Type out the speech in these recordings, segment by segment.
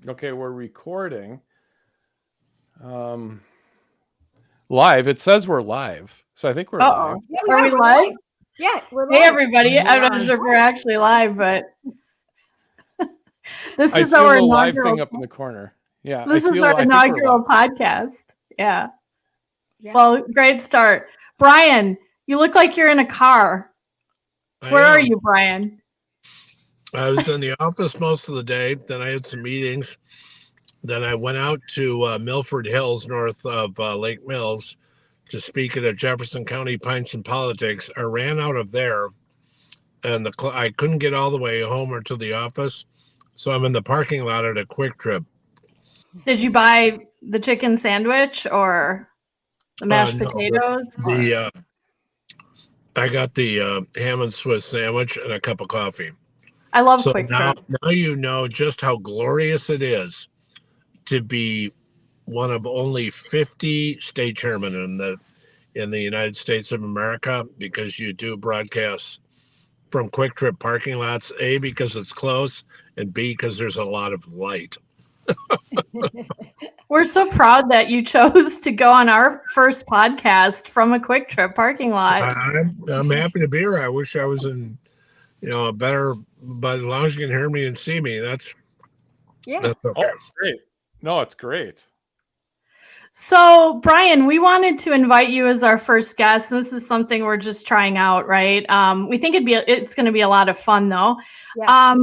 Okay, we're recording. Live. It says we're live. So I think we're live. Uh-oh. Yeah, Are we we're live? live. Yeah, we're Hey, live. everybody. We I'm not are. sure if we're actually live, but this I is see a our little live inaugural thing up in the corner. Yeah, I this see is a our little, I think we're live. inaugural podcast. Yeah. Yeah. Well, great start. Brian, you look like you're in a car. I Where are am. you, Brian? I was in the office most of the day. Then I had some meetings. Then I went out to Milford Hills, north of Lake Mills, to speak at a Jefferson County Pints and Politics. I ran out of there, and I couldn't get all the way home or to the office, so I'm in the parking lot at a Quick Trip. Did you buy the chicken sandwich or the mashed No, potatoes? I got the ham and Swiss sandwich and a cup of coffee. I love So Quick now, Trip. now you know just how glorious it is to be one of only 50 state chairmen in the United States of America, because you do broadcasts from Quick Trip parking lots, A, because it's close, and B, because there's a lot of light. We're so proud that you chose to go on our first podcast from a Quick Trip parking lot. I'm happy to be here. I wish I was in, a better, but as long as you can hear me and see me, that's Yeah. okay. Oh, great. No, it's great. So, Brian, we wanted to invite you as our first guest. This is something we're just trying out, right? We think it's going to be a lot of fun, though. Yeah.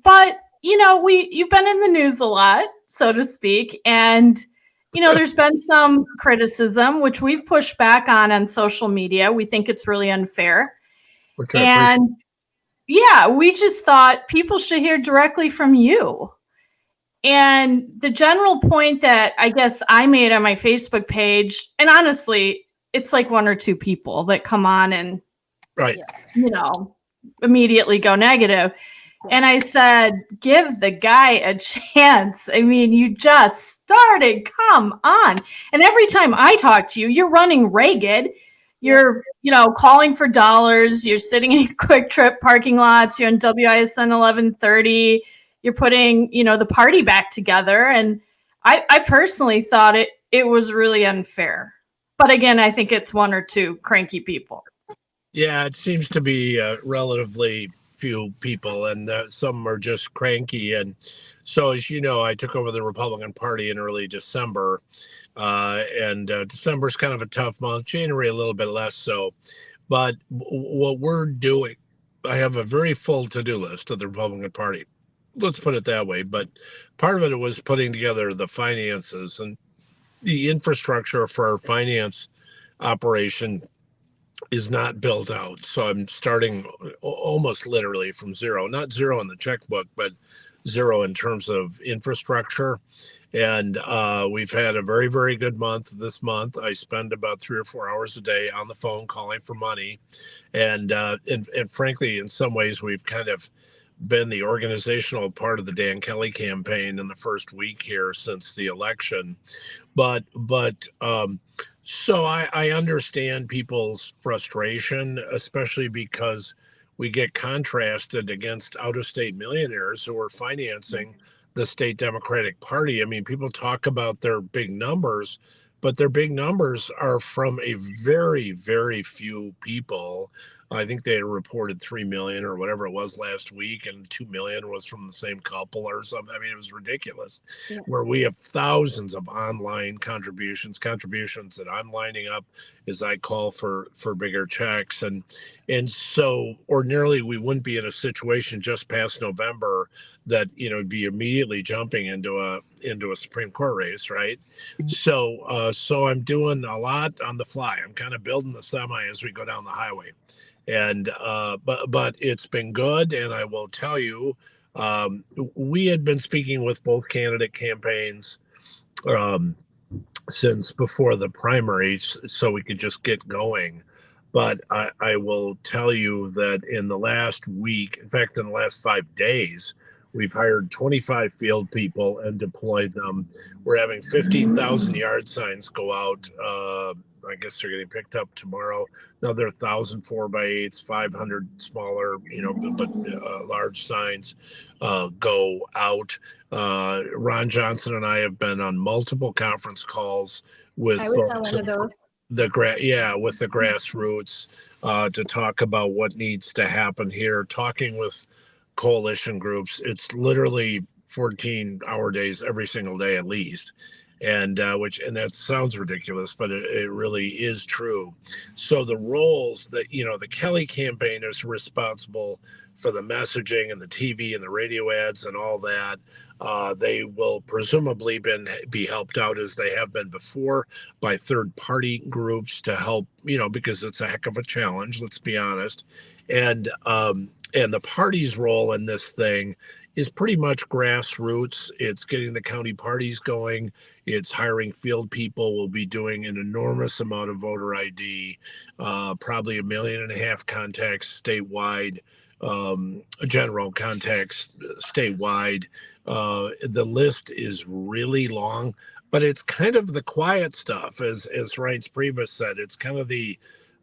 But you've been in the news a lot, so to speak, and there's been some criticism which we've pushed back on social media. We think it's really unfair, Which I appreciate. and yeah, we just thought people should hear directly from you. And the general point that I guess I made on my Facebook page, and honestly, it's like one or two people that come on and, Right. Immediately go negative. And I said, give the guy a chance. I mean, you just started. Come on. And every time I talk to you, you're running ragged. You're, calling for dollars. You're sitting in Quick Trip parking lots. You're in WISN 1130. You're putting, the party back together. And I personally thought it was really unfair. But again, I think it's one or two cranky people. Yeah, it seems to be relatively few people, and some are just cranky. And so, as you know, I took over the Republican Party in early December, and December is kind of a tough month. January a little bit less so. But what we're doing, I have a very full to-do list of the Republican Party. Let's put it that way. But part of it was putting together the finances and the infrastructure for our finance operation is not built out. So I'm starting almost literally from zero, not zero in the checkbook, but zero in terms of infrastructure. And we've had a very, very good month this month. I spend about 3 or 4 hours a day on the phone calling for money. And frankly, in some ways, we've kind of been the organizational part of the Dan Kelly campaign in the first week here since the election. But so I understand people's frustration, especially because we get contrasted against out-of-state millionaires who are financing the state Democratic Party. I mean, people talk about their big numbers, but their big numbers are from a very, very few people. I think they reported 3 million or whatever it was last week, and 2 million was from the same couple or something. I mean, it was ridiculous. Yeah. Where we have thousands of online contributions that I'm lining up as I call for bigger checks. And so ordinarily we wouldn't be in a situation just past November that, be immediately jumping into a Supreme Court race, right? So I'm doing a lot on the fly. I'm kind of building the semi as we go down the highway. And but it's been good, and I will tell you, we had been speaking with both candidate campaigns since before the primaries, so we could just get going. But I will tell you that in the last week, in fact, in the last 5 days, we've hired 25 field people and deployed them. We're having 15,000 yard signs go out I guess they're getting picked up tomorrow. Another 1,000 4x8s, 500 smaller, but large signs go out. Ron Johnson and I have been on multiple conference calls with I was on folks one of those. with the grassroots to talk about what needs to happen here. Talking with coalition groups, it's literally 14-hour days every single day at least, and that sounds ridiculous, but it really is true. So the roles that the Kelly campaign is responsible for the messaging and the TV and the radio ads and all that. They will presumably be helped out as they have been before by third party groups to help, because it's a heck of a challenge, let's be honest. And the party's role in this thing is pretty much grassroots. It's getting the county parties going. It's hiring field people. We'll be doing an enormous amount of voter ID, probably 1.5 million contacts statewide, general contacts statewide. The list is really long, but it's kind of the quiet stuff, as Reince Priebus said. It's kind of the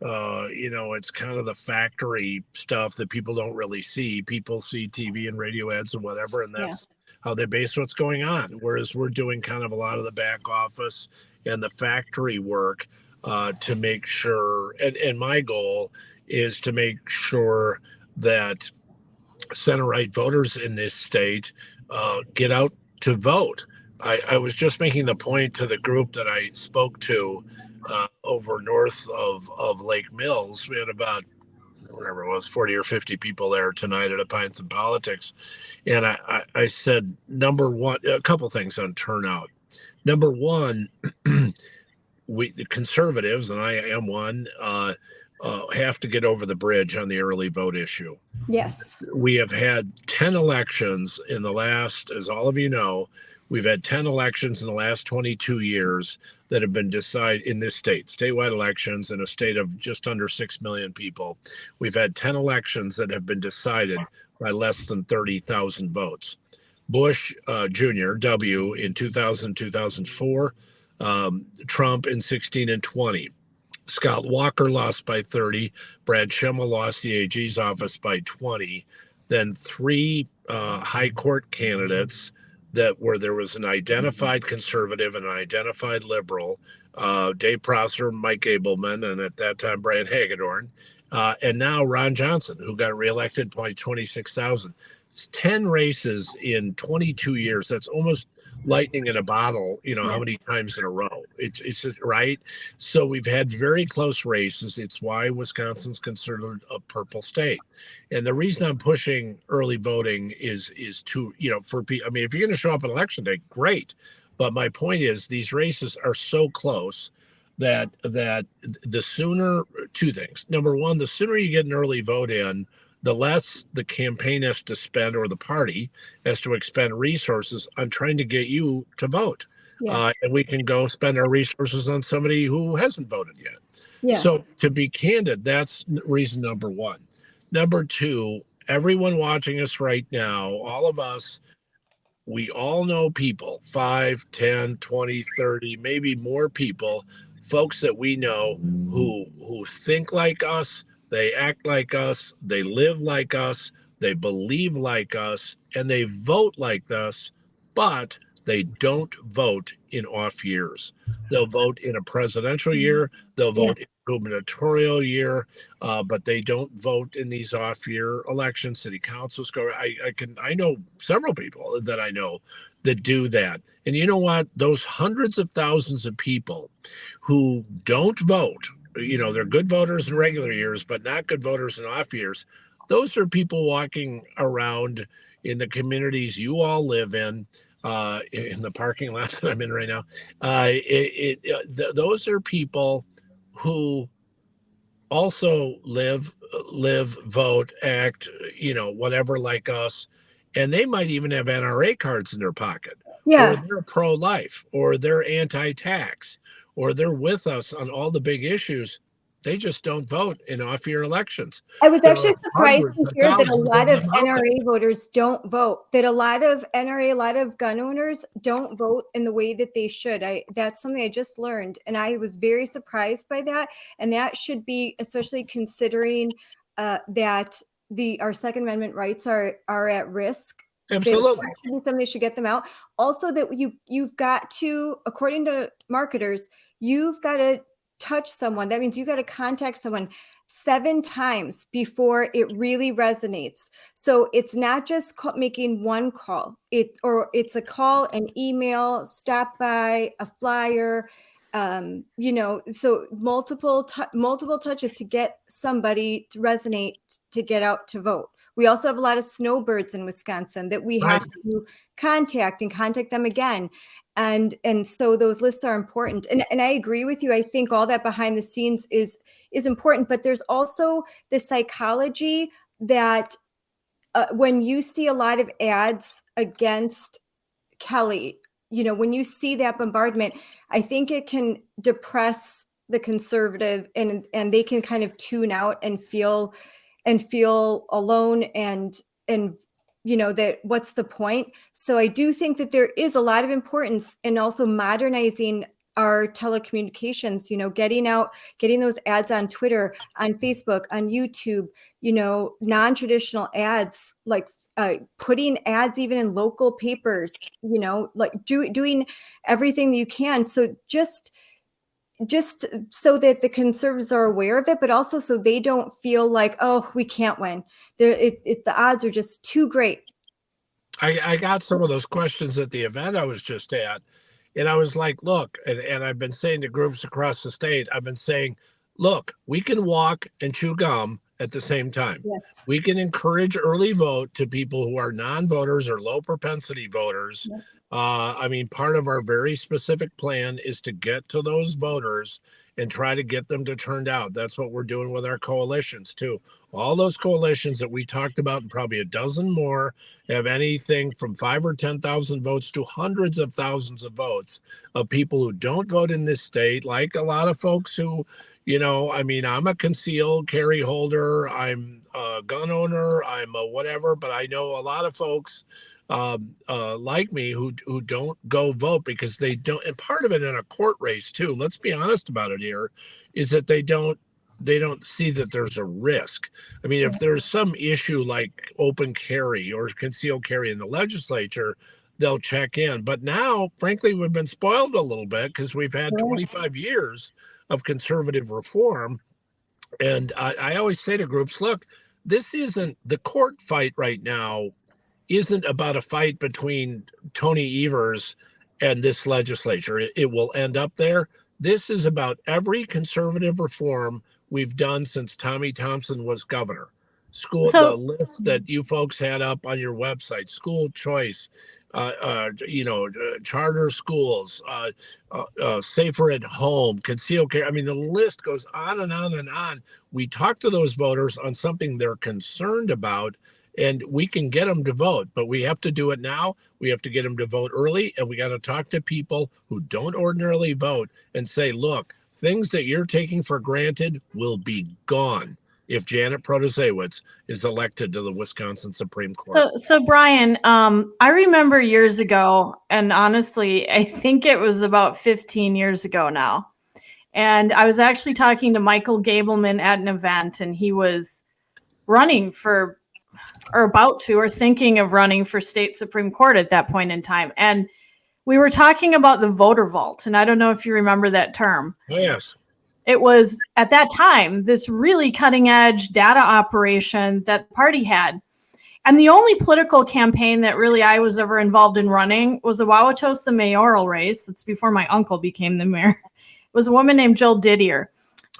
it's kind of the factory stuff that people don't really see. People see TV and radio ads and whatever, and that's how they base what's going on. Whereas we're doing kind of a lot of the back office and the factory work to make sure, and my goal is to make sure that center-right voters in this state get out to vote. I was just making the point to the group that I spoke to over north of Lake Mills. We had about, whatever it was, 40 or 50 people there tonight at a Pints and Politics. And I said, number one, a couple things on turnout. Number one, we, the conservatives, and I am one, have to get over the bridge on the early vote issue. Yes. We have had 10 elections in the last, as all of you know, we've had 10 elections in the last 22 years that have been decided in this state, statewide elections in a state of just under 6 million people. We've had 10 elections that have been decided by less than 30,000 votes. Bush Jr., W, in 2000, 2004, Trump in 16 and 20. Scott Walker lost by 30. Brad Schemmel lost the AG's office by 20. Then three high court candidates where there was an identified conservative and an identified liberal, Dave Prosser, Mike Abelman, and at that time, Brian Hagedorn, and now Ron Johnson, who got reelected by 26,000. It's 10 races in 22 years. That's almost lightning in a bottle, how many times in a row. It's just, right. So we've had very close races. It's why Wisconsin's considered a purple state. And the reason I'm pushing early voting is to, for people, I mean, if you're going to show up on election day, great. But my point is these races are so close that the sooner, two things. Number one, the sooner you get an early vote in, the less the campaign has to spend, or the party has to expend resources on trying to get you to vote. Yeah. And we can go spend our resources on somebody who hasn't voted yet. Yeah. So to be candid, that's reason number one. Number two, everyone watching us right now, all of us, we all know people, 5, 10, 20, 30, maybe more people, folks that we know who think like us, they act like us, they live like us, they believe like us, and they vote like us, but they don't vote in off years. They'll vote in a presidential year, they'll vote in a gubernatorial year, but they don't vote in these off year elections. City councils go. I know several people that I know that do that. And you know what? Those hundreds of thousands of people who don't vote, they're good voters in regular years, but not good voters in off years. Those are people walking around in the communities you all live in the parking lot that I'm in right now. Those are people who also live, vote, act, whatever like us. And they might even have NRA cards in their pocket. Yeah. Or they're pro-life, or they're anti-tax, or they're with us on all the big issues, they just don't vote in off-year elections. I was There actually are surprised hundreds to of hear that a thousands lot of them out there. NRA voters don't vote. That a lot of NRA, a lot of gun owners don't vote in the way that they should. That's something I just learned, and I was very surprised by that. And that should be, especially considering that our Second Amendment rights are at risk. Absolutely. They should get them out. Also, that you've got to, according to marketers, you've got to touch someone. That means you got to contact someone 7 times before it really resonates. So it's not just making one call. It's a call, an email, stop by, a flyer. So multiple touches to get somebody to resonate, to get out to vote. We also have a lot of snowbirds in Wisconsin that we have to contact them again. And so those lists are important. And I agree with you. I think all that behind the scenes is important, but there's also the psychology that when you see a lot of ads against Kelly, when you see that bombardment, I think it can depress the conservative, and they can kind of tune out and feel alone and that what's the point. So I do think that there is a lot of importance in also modernizing our telecommunications, getting those ads on Twitter, on Facebook, on YouTube, non-traditional ads, like putting ads even in local papers, like doing everything that you can. So just so that the conservatives are aware of it, but also so they don't feel like, oh, we can't win. The odds are just too great. I got some of those questions at the event I was just at, and I was like, look, and I've been saying to groups across the state, I've been saying, look, we can walk and chew gum at the same time. Yes. We can encourage early vote to people who are non-voters or low propensity voters. Yep. I mean, part of our very specific plan is to get to those voters and try to get them to turn out. That's what we're doing with our coalitions too. All those coalitions that we talked about, and probably a dozen more, have anything from 5 or 10,000 votes to hundreds of thousands of votes of people who don't vote in this state, like a lot of folks who, I mean, I'm a concealed carry holder, I'm a gun owner, I'm a whatever, but I know a lot of folks like me who don't go vote because they don't. And part of it in a court race too, let's be honest about it here, is that they don't see that there's a risk. I mean, if there's some issue like open carry or concealed carry in the legislature, they'll check in. But now, frankly, we've been spoiled a little bit because we've had 25 years of conservative reform. And I always say to groups, look, this isn't the court fight right now, isn't about a fight between Tony Evers and this legislature. It will end up there. This is about every conservative reform we've done since Tommy Thompson was governor. The list that you folks had up on your website, school choice, charter schools, safer at home, concealed carry. I mean, the list goes on and on and on. We talk to those voters on something they're concerned about, and we can get them to vote, but we have to do it now. We have to get them to vote early, and we got to talk to people who don't ordinarily vote and say, look, things that you're taking for granted will be gone if Janet Protasiewicz is elected to the Wisconsin Supreme Court. So Brian, I remember years ago, and honestly, I think it was about 15 years ago now. And I was actually talking to Michael Gableman at an event, and he was running for, or about to, or thinking of running for state Supreme Court at that point in time. And we were talking about the voter vault. And I don't know if you remember that term. Oh, yes. It was at that time this really cutting edge data operation that the party had. And the only political campaign that really I was ever involved in running was a Wauwatosa mayoral race. That's before my uncle became the mayor. It was a woman named Jill Didier.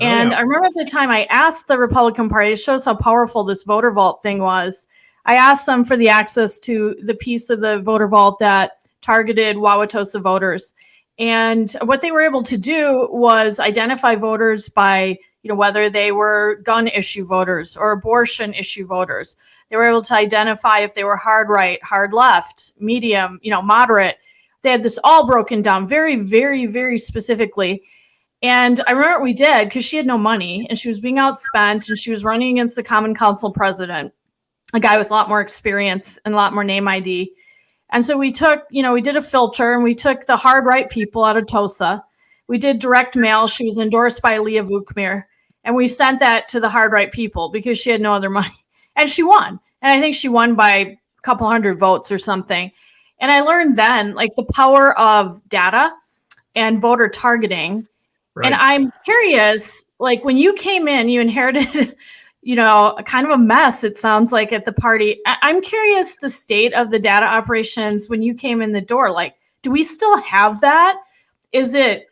And I remember at the time I asked the Republican Party, it shows how powerful this voter vault thing was. I asked them for the access to the piece of the voter vault that targeted Wauwatosa voters. And what they were able to do was identify voters by, whether they were gun issue voters or abortion issue voters. They were able to identify if they were hard right, hard left, medium, moderate. They had this all broken down very, very, very specifically. And I remember what we did, because she had no money and she was being outspent, and she was running against the Common Council president, a guy with a lot more experience and a lot more name ID. And so we took, we did a filter, and we took the hard right people out of Tosa. We did direct mail. She was endorsed by Leah Vukmir. And we sent that to the hard right people because she had no other money. And she won. And I think she won by a couple hundred votes or something. And I learned then, like, the power of data and voter targeting. Right. And I'm curious, like, when you came in, you inherited, a kind of a mess, it sounds like, at the party. I'm curious the state of the data operations when you came in the door. Like, do we still have that? Is it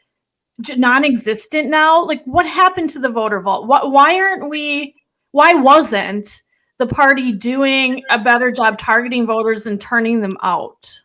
non-existent now? Like, what happened to the voter vault? Why wasn't the party doing a better job targeting voters and turning them out?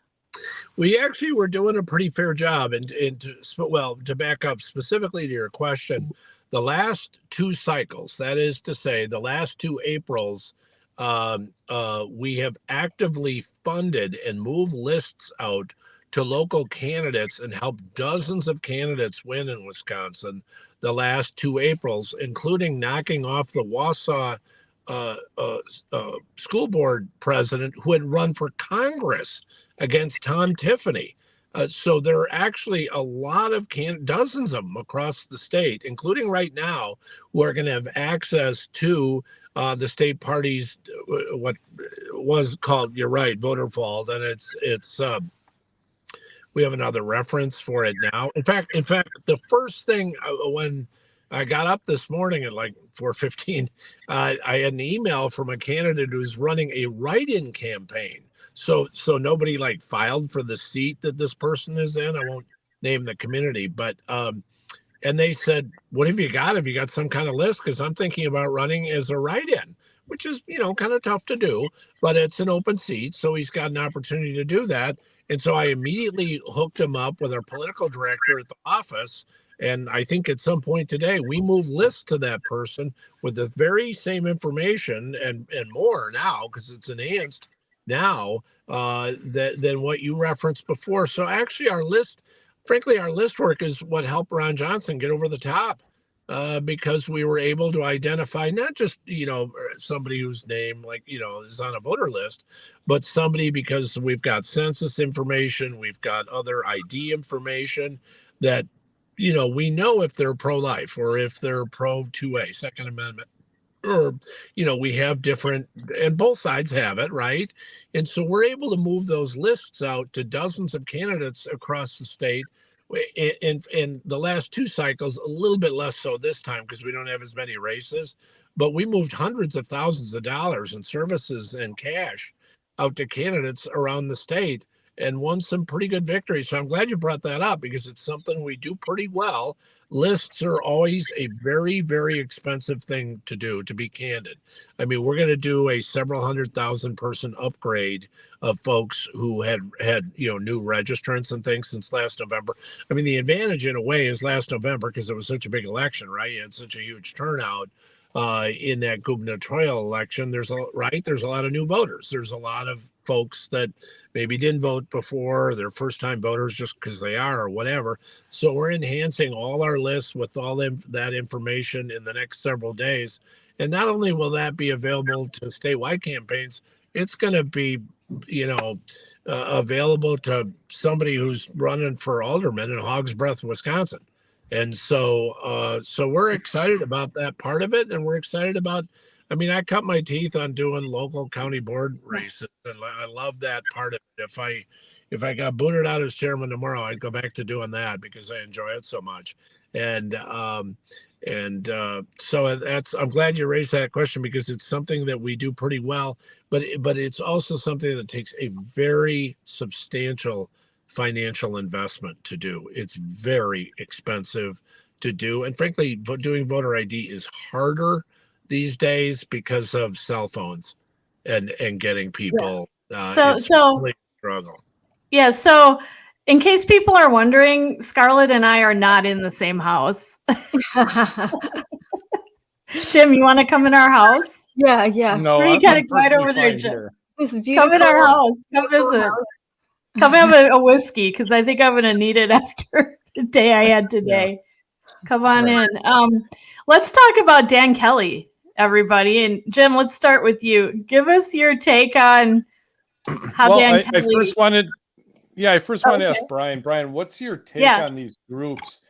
We actually were doing a pretty fair job. And to back up specifically to your question, the last two cycles, that is to say, the last two Aprils, we have actively funded and moved lists out to local candidates and helped dozens of candidates win in Wisconsin the last two Aprils, including knocking off the Wausau school board president who had run for Congress against Tom Tiffany. So there are actually a lot of dozens of them across the state, including right now, who are going to have access to the state party's what was called, you're right, voter vault, and it's we have another reference for it now. In fact, the first thing when I got up this morning at like 4:15, I had an email from a candidate who's running a write-in campaign. So nobody like filed for the seat that this person is in. I won't name the community, but and they said, "What have you got? Have you got some kind of list? Because I'm thinking about running as a write-in, which is kind of tough to do, but it's an open seat, so he's got an opportunity to do that." And so I immediately hooked him up with our political director at the office. And I think at some point today, we move lists to that person with the very same information and more now, because it's enhanced now than what you referenced before. So actually our list work is what helped Ron Johnson get over the top, because we were able to identify not just, somebody whose name is on a voter list, but somebody because we've got census information, we've got other ID information that, we know if they're pro-life or if they're pro-2A, Second Amendment, or, we have different, and both sides have it, right? And so we're able to move those lists out to dozens of candidates across the state. In the last two cycles, a little bit less so this time because we don't have as many races, but we moved hundreds of thousands of dollars in services and cash out to candidates around the state and won some pretty good victories. So I'm glad you brought that up because it's something we do pretty well. Lists are always a very, very expensive thing to do, to be candid. I mean, we're going to do a several 100,000 person upgrade of folks who had new registrants and things since last November. I mean, the advantage in a way is last November because it was such a big election, right? You had such a huge turnout in that gubernatorial election. There's a lot of new voters. There's a lot of folks that maybe didn't vote before, they're first time voters just because they are or whatever. So we're enhancing all our lists with all that information in the next several days. And not only will that be available to statewide campaigns, it's going to be, available to somebody who's running for alderman in Hogs Breath, Wisconsin. And so we're excited about that part of it. And we're excited about, I cut my teeth on doing local county board races. And I love that part of it. If I got booted out as chairman tomorrow, I'd go back to doing that because I enjoy it so much. And so I'm glad you raised that question because it's something that we do pretty well, but it's also something that takes a very substantial financial investment to do. It's very expensive to do. And frankly, doing voter ID is harder these days because of cell phones and getting people. It's really a struggle. Yeah. So in case people are wondering, Scarlett and I are not in the same house. Jim, you want to come in our house? Yeah. No, you gotta go right over there, Jim. here. It's beautiful. Come in our house. Come visit. Come have a whiskey because I think I'm going to need it after the day I had today. Come on in. Let's talk about Dan Kelly, everybody. And Jim, let's start with you. Give us your take on how Well, Dan I Kelly. first wanted, I first wanted to Okay. ask Brian. Brian, what's your take Yeah. on these groups?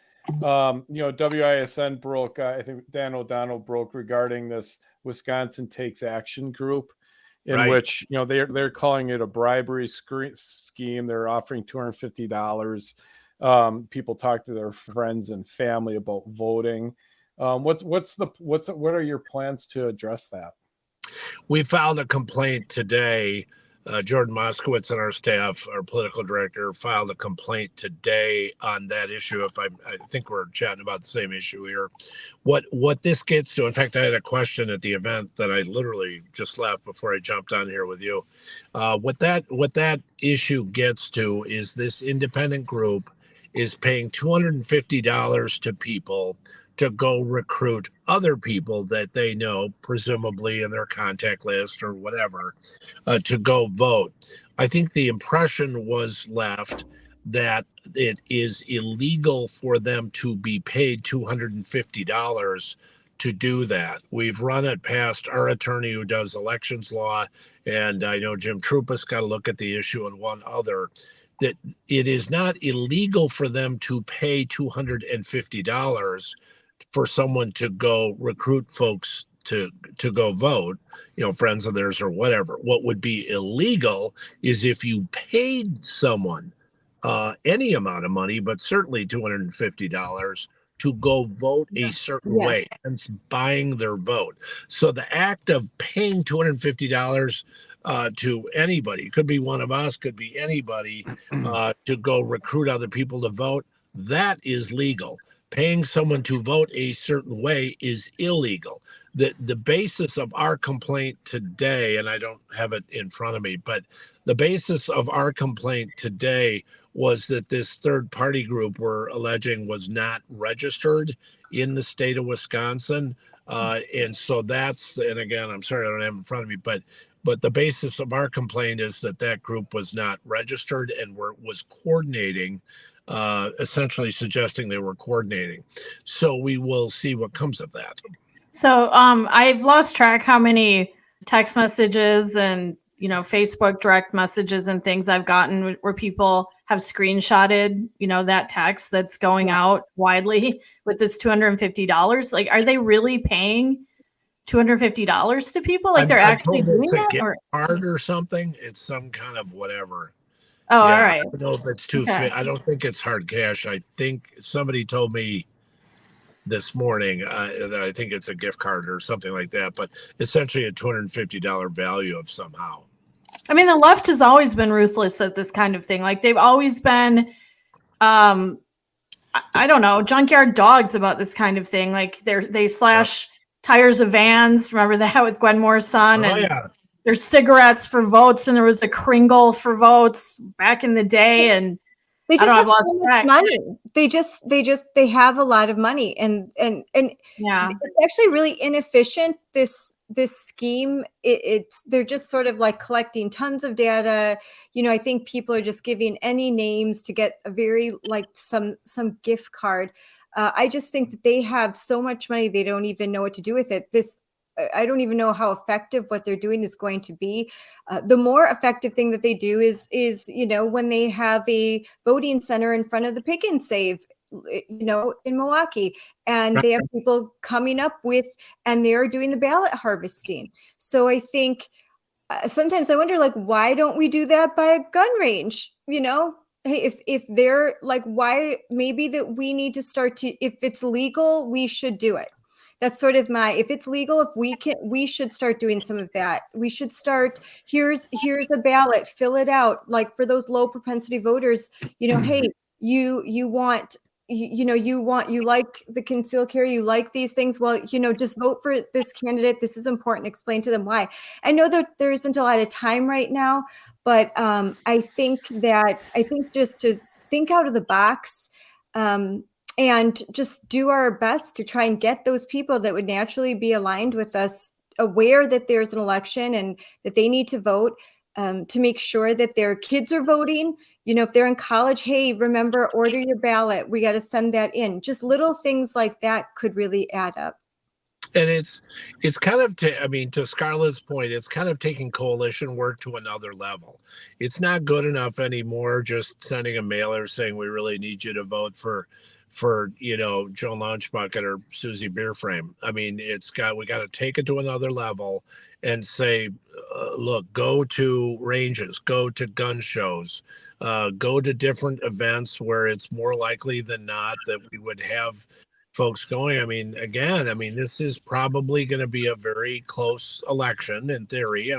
WISN broke. I think Dan O'Donnell broke regarding this Wisconsin Takes Action group, in Right. which they're calling it a bribery scheme. They're offering $250. People talk to their friends and family about voting. What are your plans to address that? We filed a complaint today. Jordan Moskowitz and our staff, our political director, filed a complaint today on that issue. I think we're chatting about the same issue here. What this gets to, in fact, I had a question at the event that I literally just left before I jumped on here with you. What that issue gets to is this independent group is paying $250 to people to go recruit other people that they know, presumably in their contact list or whatever, to go vote. I think the impression was left that it is illegal for them to be paid $250 to do that. We've run it past our attorney who does elections law, and I know Jim Troupas got to look at the issue and one other. That it is not illegal for them to pay $250 for someone to go recruit folks to go vote, friends of theirs or whatever. What would be illegal is if you paid someone any amount of money, but certainly $250 to go vote a certain Yes. way, and buying their vote. So the act of paying $250 to anybody, it could be one of us, could be anybody, to go recruit other people to vote, that is legal. Paying someone to vote a certain way is illegal. The basis of our complaint today, and I don't have it in front of me, but the basis of our complaint today was that this third party group we're alleging was not registered in the state of Wisconsin. And so and again, I'm sorry I don't have it in front of me, but the basis of our complaint is that group was not registered and was coordinating, essentially suggesting they were coordinating. So we will see what comes of that. So I've lost track how many text messages and Facebook direct messages and things I've gotten where people have screenshotted that text that's going out widely with this $250. Like, are they really paying $250 to people? Like, they're actually doing that? Or card or something? It's some kind of whatever. Oh, yeah, all right. I don't know if it's Okay. I don't think it's hard cash. I think somebody told me this morning that I think it's a gift card or something like that, but essentially a $250 value of somehow. I mean, the left has always been ruthless at this kind of thing. Like, they've always been, I don't know, junkyard dogs about this kind of thing. Like, they slash tires of vans. Remember that with Gwen Moore's son? Oh, and yeah. There's cigarettes for votes, and there was a Kringle for votes back in the day. And They just I have don't know, I've lost so much track. money. They have a lot of money, and Yeah. it's actually really inefficient. This scheme, they're just sort of like collecting tons of data. I think people are just giving any names to get a very some gift card. I just think that they have so much money they don't even know what to do with it. I don't even know how effective what they're doing is going to be. The more effective thing that they do is when they have a voting center in front of the Pick and Save, in Milwaukee, and they have people coming up with, and they're doing the ballot harvesting. So I think sometimes I wonder, why don't we do that by a gun range? Hey, if they're why, maybe that we need to start to, if it's legal, we should do it. That's sort of if it's legal, if we should start doing some of that. We should start, here's a ballot, fill it out. For those low propensity voters, hey, you like the concealed carry, you like these things. Well, just vote for this candidate. This is important. Explain to them why. I know that there isn't a lot of time right now, but I think just to think out of the box, and just do our best to try and get those people that would naturally be aligned with us, aware that there's an election and that they need to vote, to make sure that their kids are voting. If they're in college, hey, remember, order your ballot. We got to send that in. Just little things like that could really add up. And it's kind of, to Scarlett's point, it's kind of taking coalition work to another level. It's not good enough anymore just sending a mailer saying we really need you to vote for Joe Lunchbucket or Susie Beerframe. We got to take it to another level and say, look, go to ranges, go to gun shows, go to different events where it's more likely than not that we would have folks going. This is probably going to be a very close election in theory,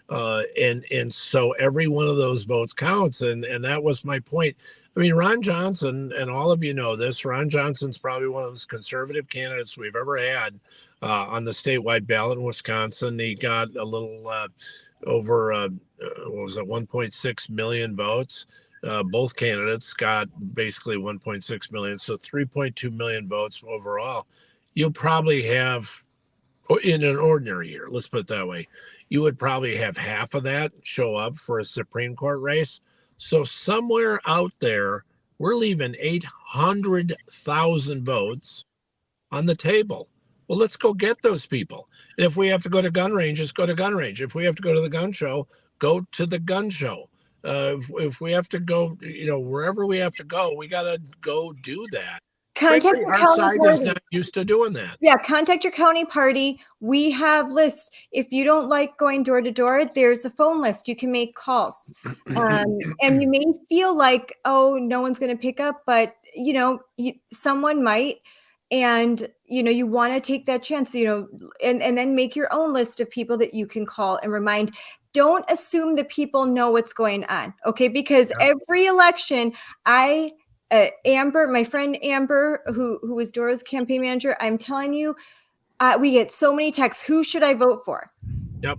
and so every one of those votes counts, and that was my point. Ron Johnson, and all of you know this, Ron Johnson's probably one of the conservative candidates we've ever had on the statewide ballot in Wisconsin. He got a little over 1.6 million votes. Both candidates got basically 1.6 million, so 3.2 million votes overall. You'll probably have, in an ordinary year, let's put it that way, you would probably have half of that show up for a Supreme Court race. So somewhere out there, we're leaving 800,000 votes on the table. Well, let's go get those people. And if we have to go to gun ranges, go to gun range. If we have to go to the gun show, go to the gun show. If we have to go, wherever we have to go, we got to go do that. Contact your our county side party. is not used to doing that. Yeah, contact your county party. We have lists. If you don't like going door to door, there's a phone list. You can make calls. And you may feel like, oh, no one's going to pick up, but someone might. And, you want to take that chance, and then make your own list of people that you can call and remind. Don't assume that people know what's going on. Okay. Because every election, Amber, my friend Amber, who was Dora's campaign manager, I'm telling you, we get so many texts. Who should I vote for? Yep.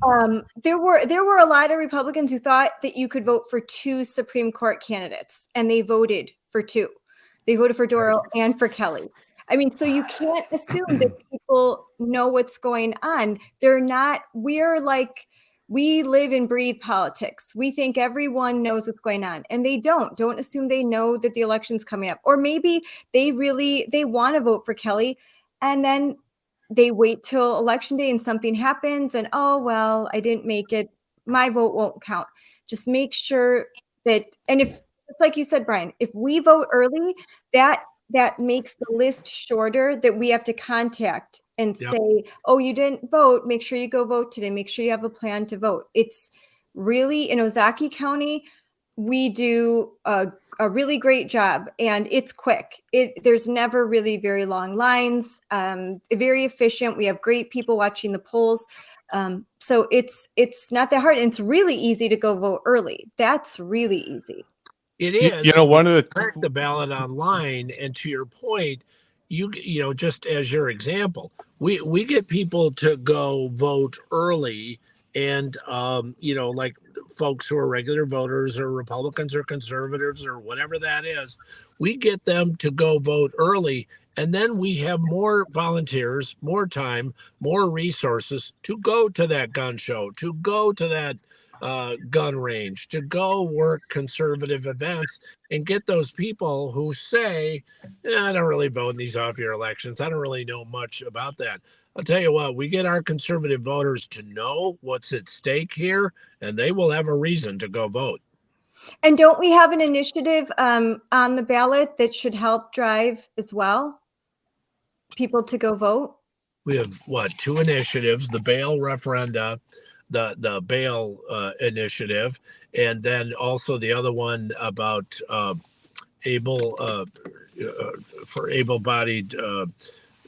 There were a lot of Republicans who thought that you could vote for 2 Supreme Court candidates, and they voted for 2. They voted for Dora and for Kelly. So you can't assume that people know what's going on. They're not. We live and breathe politics. We think everyone knows what's going on, and they don't. Don't assume they know that the election's coming up. Or maybe they want to vote for Kelly, and then they wait till election day and something happens, and oh, well, I didn't make it. My vote won't count. Just make sure that, and if it's like you said, Brian, if we vote early, that makes the list shorter that we have to contact and say, oh, you didn't vote. Make sure you go vote today. Make sure you have a plan to vote. It's really, in Ozaukee County, we do a really great job, and it's quick. There's never really very long lines, very efficient. We have great people watching the polls. So it's not that hard. And it's really easy to go vote early. That's really easy. It is. One of the ballot online, and to your point, just as your example, we get people to go vote early, and like folks who are regular voters or Republicans or conservatives or whatever that is, we get them to go vote early, and then we have more volunteers, more time, more resources to go to that gun show, to go to that gun range, to go work conservative events, and get those people who say, I don't really vote in these off-year elections. I don't really know much about that. I'll tell you what, we get our conservative voters to know what's at stake here, and they will have a reason to go vote. And don't we have an initiative on the ballot that should help drive as well people to go vote? We have 2 initiatives: the bail referenda, the bail initiative, and then also the other one about for able-bodied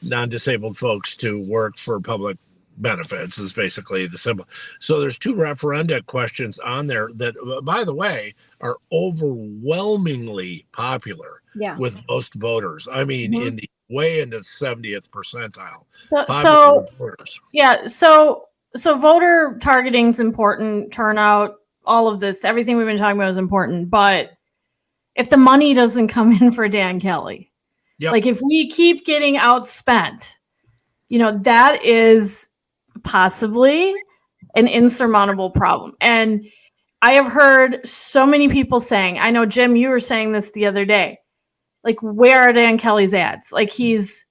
non-disabled folks to work for public benefits is basically the symbol. So there's 2 referenda questions on there that, by the way, are overwhelmingly popular with most voters. In the way into the 70th percentile. So voter targeting is important, turnout, all of this, everything we've been talking about is important. But if the money doesn't come in for Dan Kelly, like if we keep getting outspent, that is possibly an insurmountable problem. And I have heard so many people saying, I know, Jim, you were saying this the other day, like, where are Dan Kelly's ads? Like, he's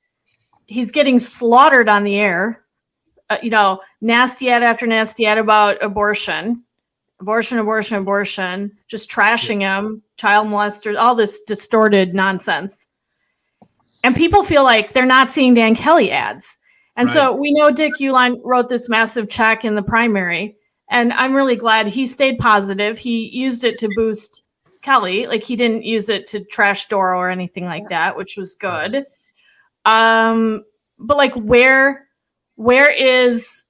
getting slaughtered on the air, nasty ad after nasty ad about abortion, just trashing him, child molesters, all this distorted nonsense. And people feel like they're not seeing Dan Kelly ads. And Right. so we know Dick Uihlein wrote this massive check in the primary. And I'm really glad he stayed positive. He used it to boost Kelly. Like, he didn't use it to trash Doro or anything like that, which was good. But like, where is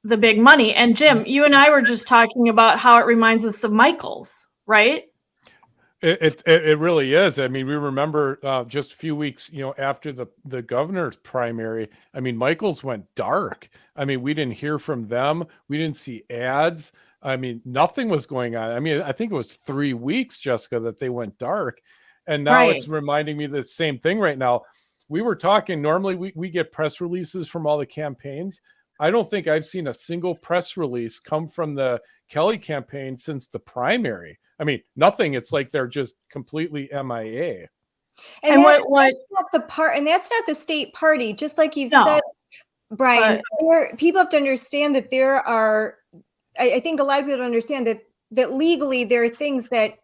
the big money? And Jim, you and I were just talking about how it reminds us of Michael's, right? It really is. I mean, we remember just a few weeks, after the governor's primary. I mean, Michael's went dark. I mean, we didn't hear from them. We didn't see ads. I mean, nothing was going on. I mean, I think it was 3 weeks, Jessica, that they went dark. And now Right. it's reminding me the same thing right now. We were talking, normally we get press releases from all the campaigns. I don't think I've seen a single press release come from the Kelly campaign since the primary. I mean, nothing. It's like they're just completely MIA. And what that's not the part, and that's not the state party. Just like you've No, said, Brian, people have to understand that there are. I think a lot of people don't understand that legally there are things that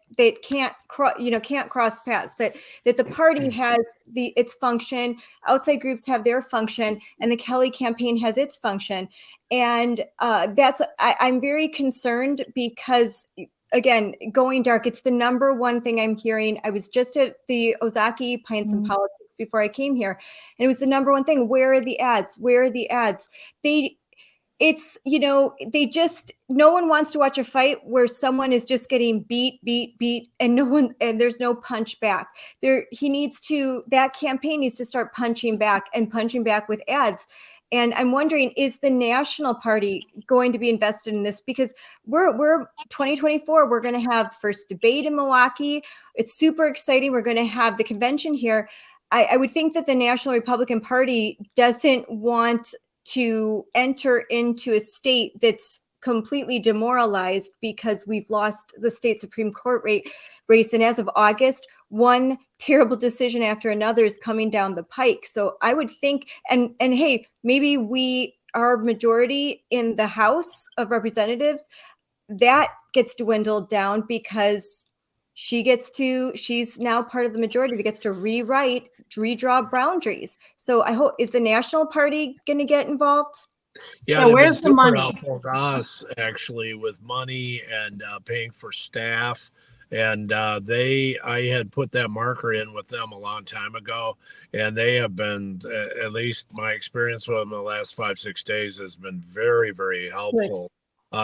can't cross paths. That the party has its function, outside groups have their function, and the Kelly campaign has its function. And I'm very concerned because, again, going dark, it's the number one thing I'm hearing. I was just at the Ozaki Pints and Politics before I came here, and it was the number one thing. Where are the ads? Where are the ads? No one wants to watch a fight where someone is just getting beat, and there's no punch back. That campaign needs to start punching back with ads. And I'm wondering, is the national party going to be invested in this? Because we're 2024, we're going to have the first debate in Milwaukee. It's super exciting. We're going to have the convention here. I would think that the National Republican Party doesn't want to enter into a state that's completely demoralized because we've lost the state Supreme Court race. And as of August, one terrible decision after another is coming down the pike. So I would think, and hey, maybe we are majority in the House of Representatives, that gets dwindled down because she's now part of the majority that gets to redraw boundaries. So I hope, is the national party going to get involved? Yeah, where's the money? Helpful to us, actually, with money and paying for staff. And I had put that marker in with them a long time ago, and they have been, at least my experience with them the last 5-6 days has been very, very helpful.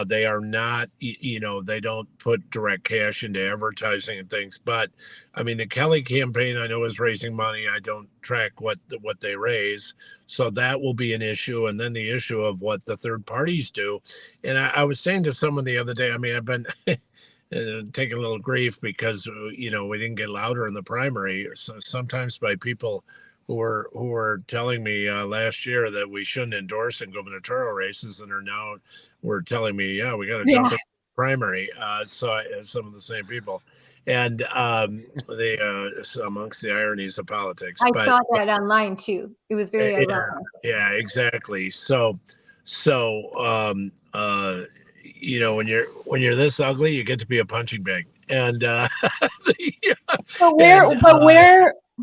They are not, they don't put direct cash into advertising and things. But I mean, the Kelly campaign, I know, is raising money. I don't track what they raise. So that will be an issue. And then the issue of what the third parties do. And I was saying to someone the other day, I mean, I've been taking a little grief because, we didn't get louder in the primary. So sometimes by people who were telling me last year that we shouldn't endorse in gubernatorial races, and are now were telling me, yeah, we got to jump in primary. So some of the same people, and they amongst the ironies of politics. I saw that online too. It was very ironic. Yeah, exactly. So when you're this ugly, you get to be a punching bag. And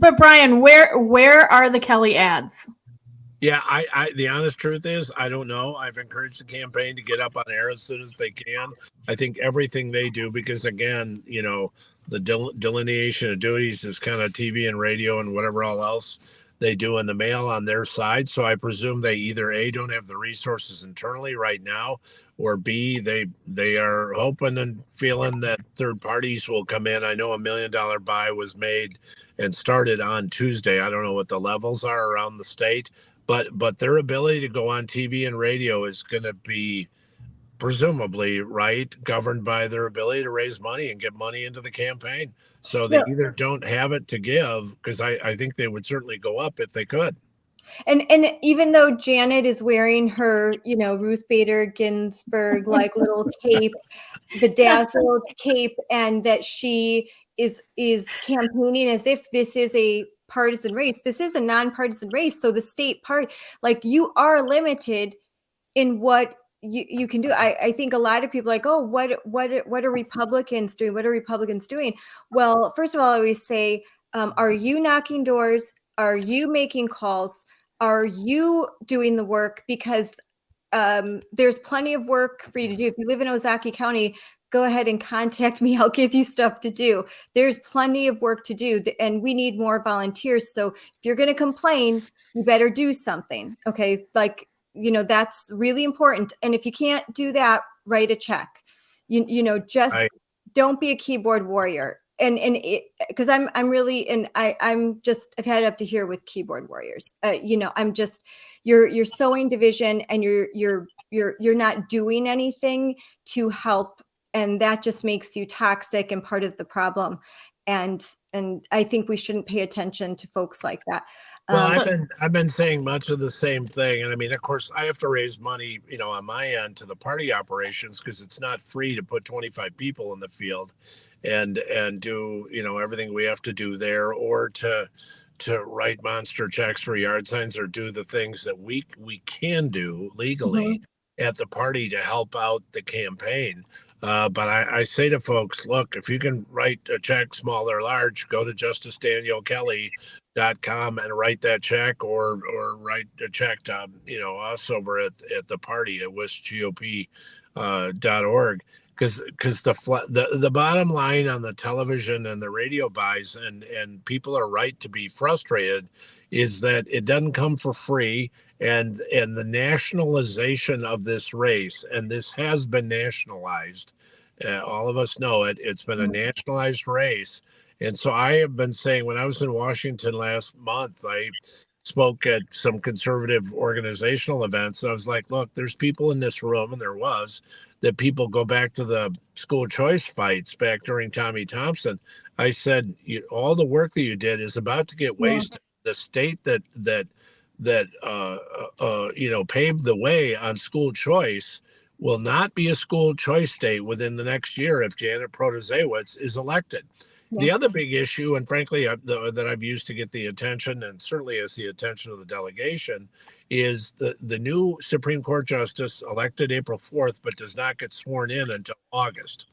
but Brian, where are the Kelly ads? Yeah, I the honest truth is, I don't know. I've encouraged the campaign to get up on air as soon as they can. I think everything they do, because again, the delineation of duties is kind of TV and radio and whatever all else they do in the mail on their side. So I presume they either A, don't have the resources internally right now, or B, they are hoping and feeling that third parties will come in. I know $1 million buy was made and started on Tuesday. I don't know what the levels are around the state, but their ability to go on TV and radio is going to be presumably governed by their ability to raise money and get money into the campaign. So they either don't have it to give, because I think they would certainly go up if they could. And even though Janet is wearing her, Ruth Bader Ginsburg like little cape, bedazzled cape, and that she is campaigning as if this is a partisan race, this is a nonpartisan race. So the state part, like, you are limited in what you can do. I think a lot of people are like, oh, what are Republicans doing? What are Republicans doing? Well, first of all, I always say, are you knocking doors? Are you making calls? Are you doing the work? Because there's plenty of work for you to do. If you live in Ozaukee County, go ahead and contact me. I'll give you stuff to do. There's plenty of work to do, and we need more volunteers. So if you're going to complain, you better do something. Okay. Like, that's really important. And if you can't do that, write a check. Just don't be a keyboard warrior. And because I'm really, and I've had it up to here with keyboard warriors. I'm just, you're sowing division, and you're not doing anything to help, and that just makes you toxic and part of the problem. And I think we shouldn't pay attention to folks like that. Well, I've been saying much of the same thing, and I mean, of course, I have to raise money, on my end to the party operations, because it's not free to put 25 people in the field, and do everything we have to do there, or to write monster checks for yard signs, or do the things that we can do legally at the party to help out the campaign. But I say to folks, look, if you can write a check, small or large, go to justicedanielkelly.com and write that check, or write a check to us over at the party at westgop.org. Because the bottom line on the television and the radio buys, and people are right to be frustrated, is that it doesn't come for free, and the nationalization of this race, and this has been nationalized. All of us know it. It's been a nationalized race. And so I have been saying, when I was in Washington last month, I spoke at some conservative organizational events. And I was like, look, there's people in this room, and there was, that people go back to the school choice fights back during Tommy Thompson. I said, all the work that you did is about to get wasted. The state that paved the way on school choice will not be a school choice state within the next year if Janet Protasiewicz is elected. Yeah. The other big issue, and frankly, that I've used to get the attention, and certainly as the attention of the delegation, is the new Supreme Court justice elected April 4th, but does not get sworn in until August.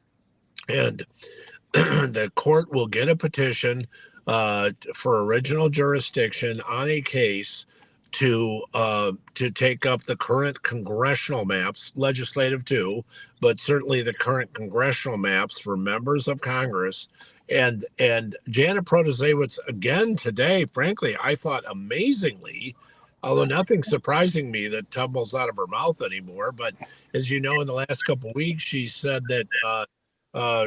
And the court will get a petition for original jurisdiction on a case to take up the current congressional maps, legislative too, but certainly the current congressional maps for members of Congress. And Janet Protasiewicz again today, frankly, I thought amazingly, although nothing surprising me that tumbles out of her mouth anymore. But as you know, in the last couple of weeks, she said that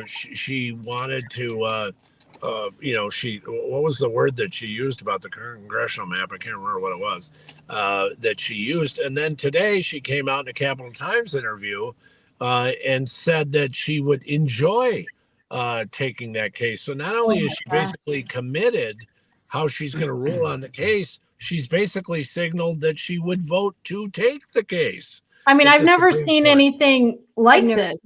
she wanted to, what was the word that she used about the congressional map? I can't remember what it was that she used. And then today she came out in a Capital Times interview and said that she would enjoy taking that case. So not only is she basically committed how she's going to rule on the case, she's basically signaled that she would vote to take the case. I mean, I've never seen anything like this.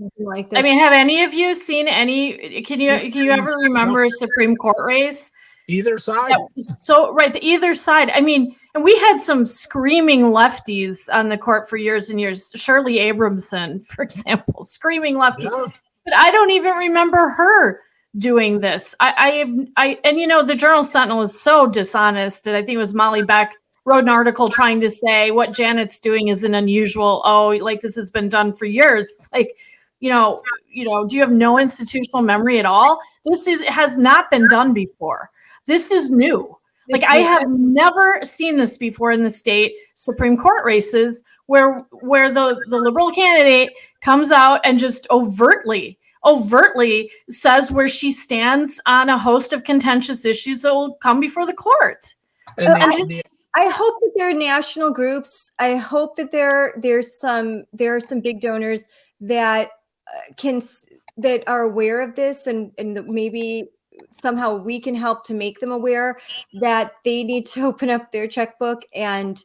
I mean, have any of you seen any? Can you ever remember a Supreme Court race? Either side. So right, either side. I mean, and we had some screaming lefties on the court for years and years. Shirley Abramson, for example, screaming lefty. Yeah. But I don't even remember her doing this. And the Journal Sentinel is so dishonest. And I think it was Molly Beck wrote an article trying to say what Janet's doing isn't unusual. Oh, like this has been done for years. It's like, do you have no institutional memory at all? Has not been done before. This is new. Like I have never seen this before in the state Supreme Court races where the liberal candidate comes out and just overtly says where she stands on a host of contentious issues that will come before the court. I hope that there are national groups. I hope that there are some big donors that that are aware of this and maybe somehow we can help to make them aware that they need to open up their checkbook and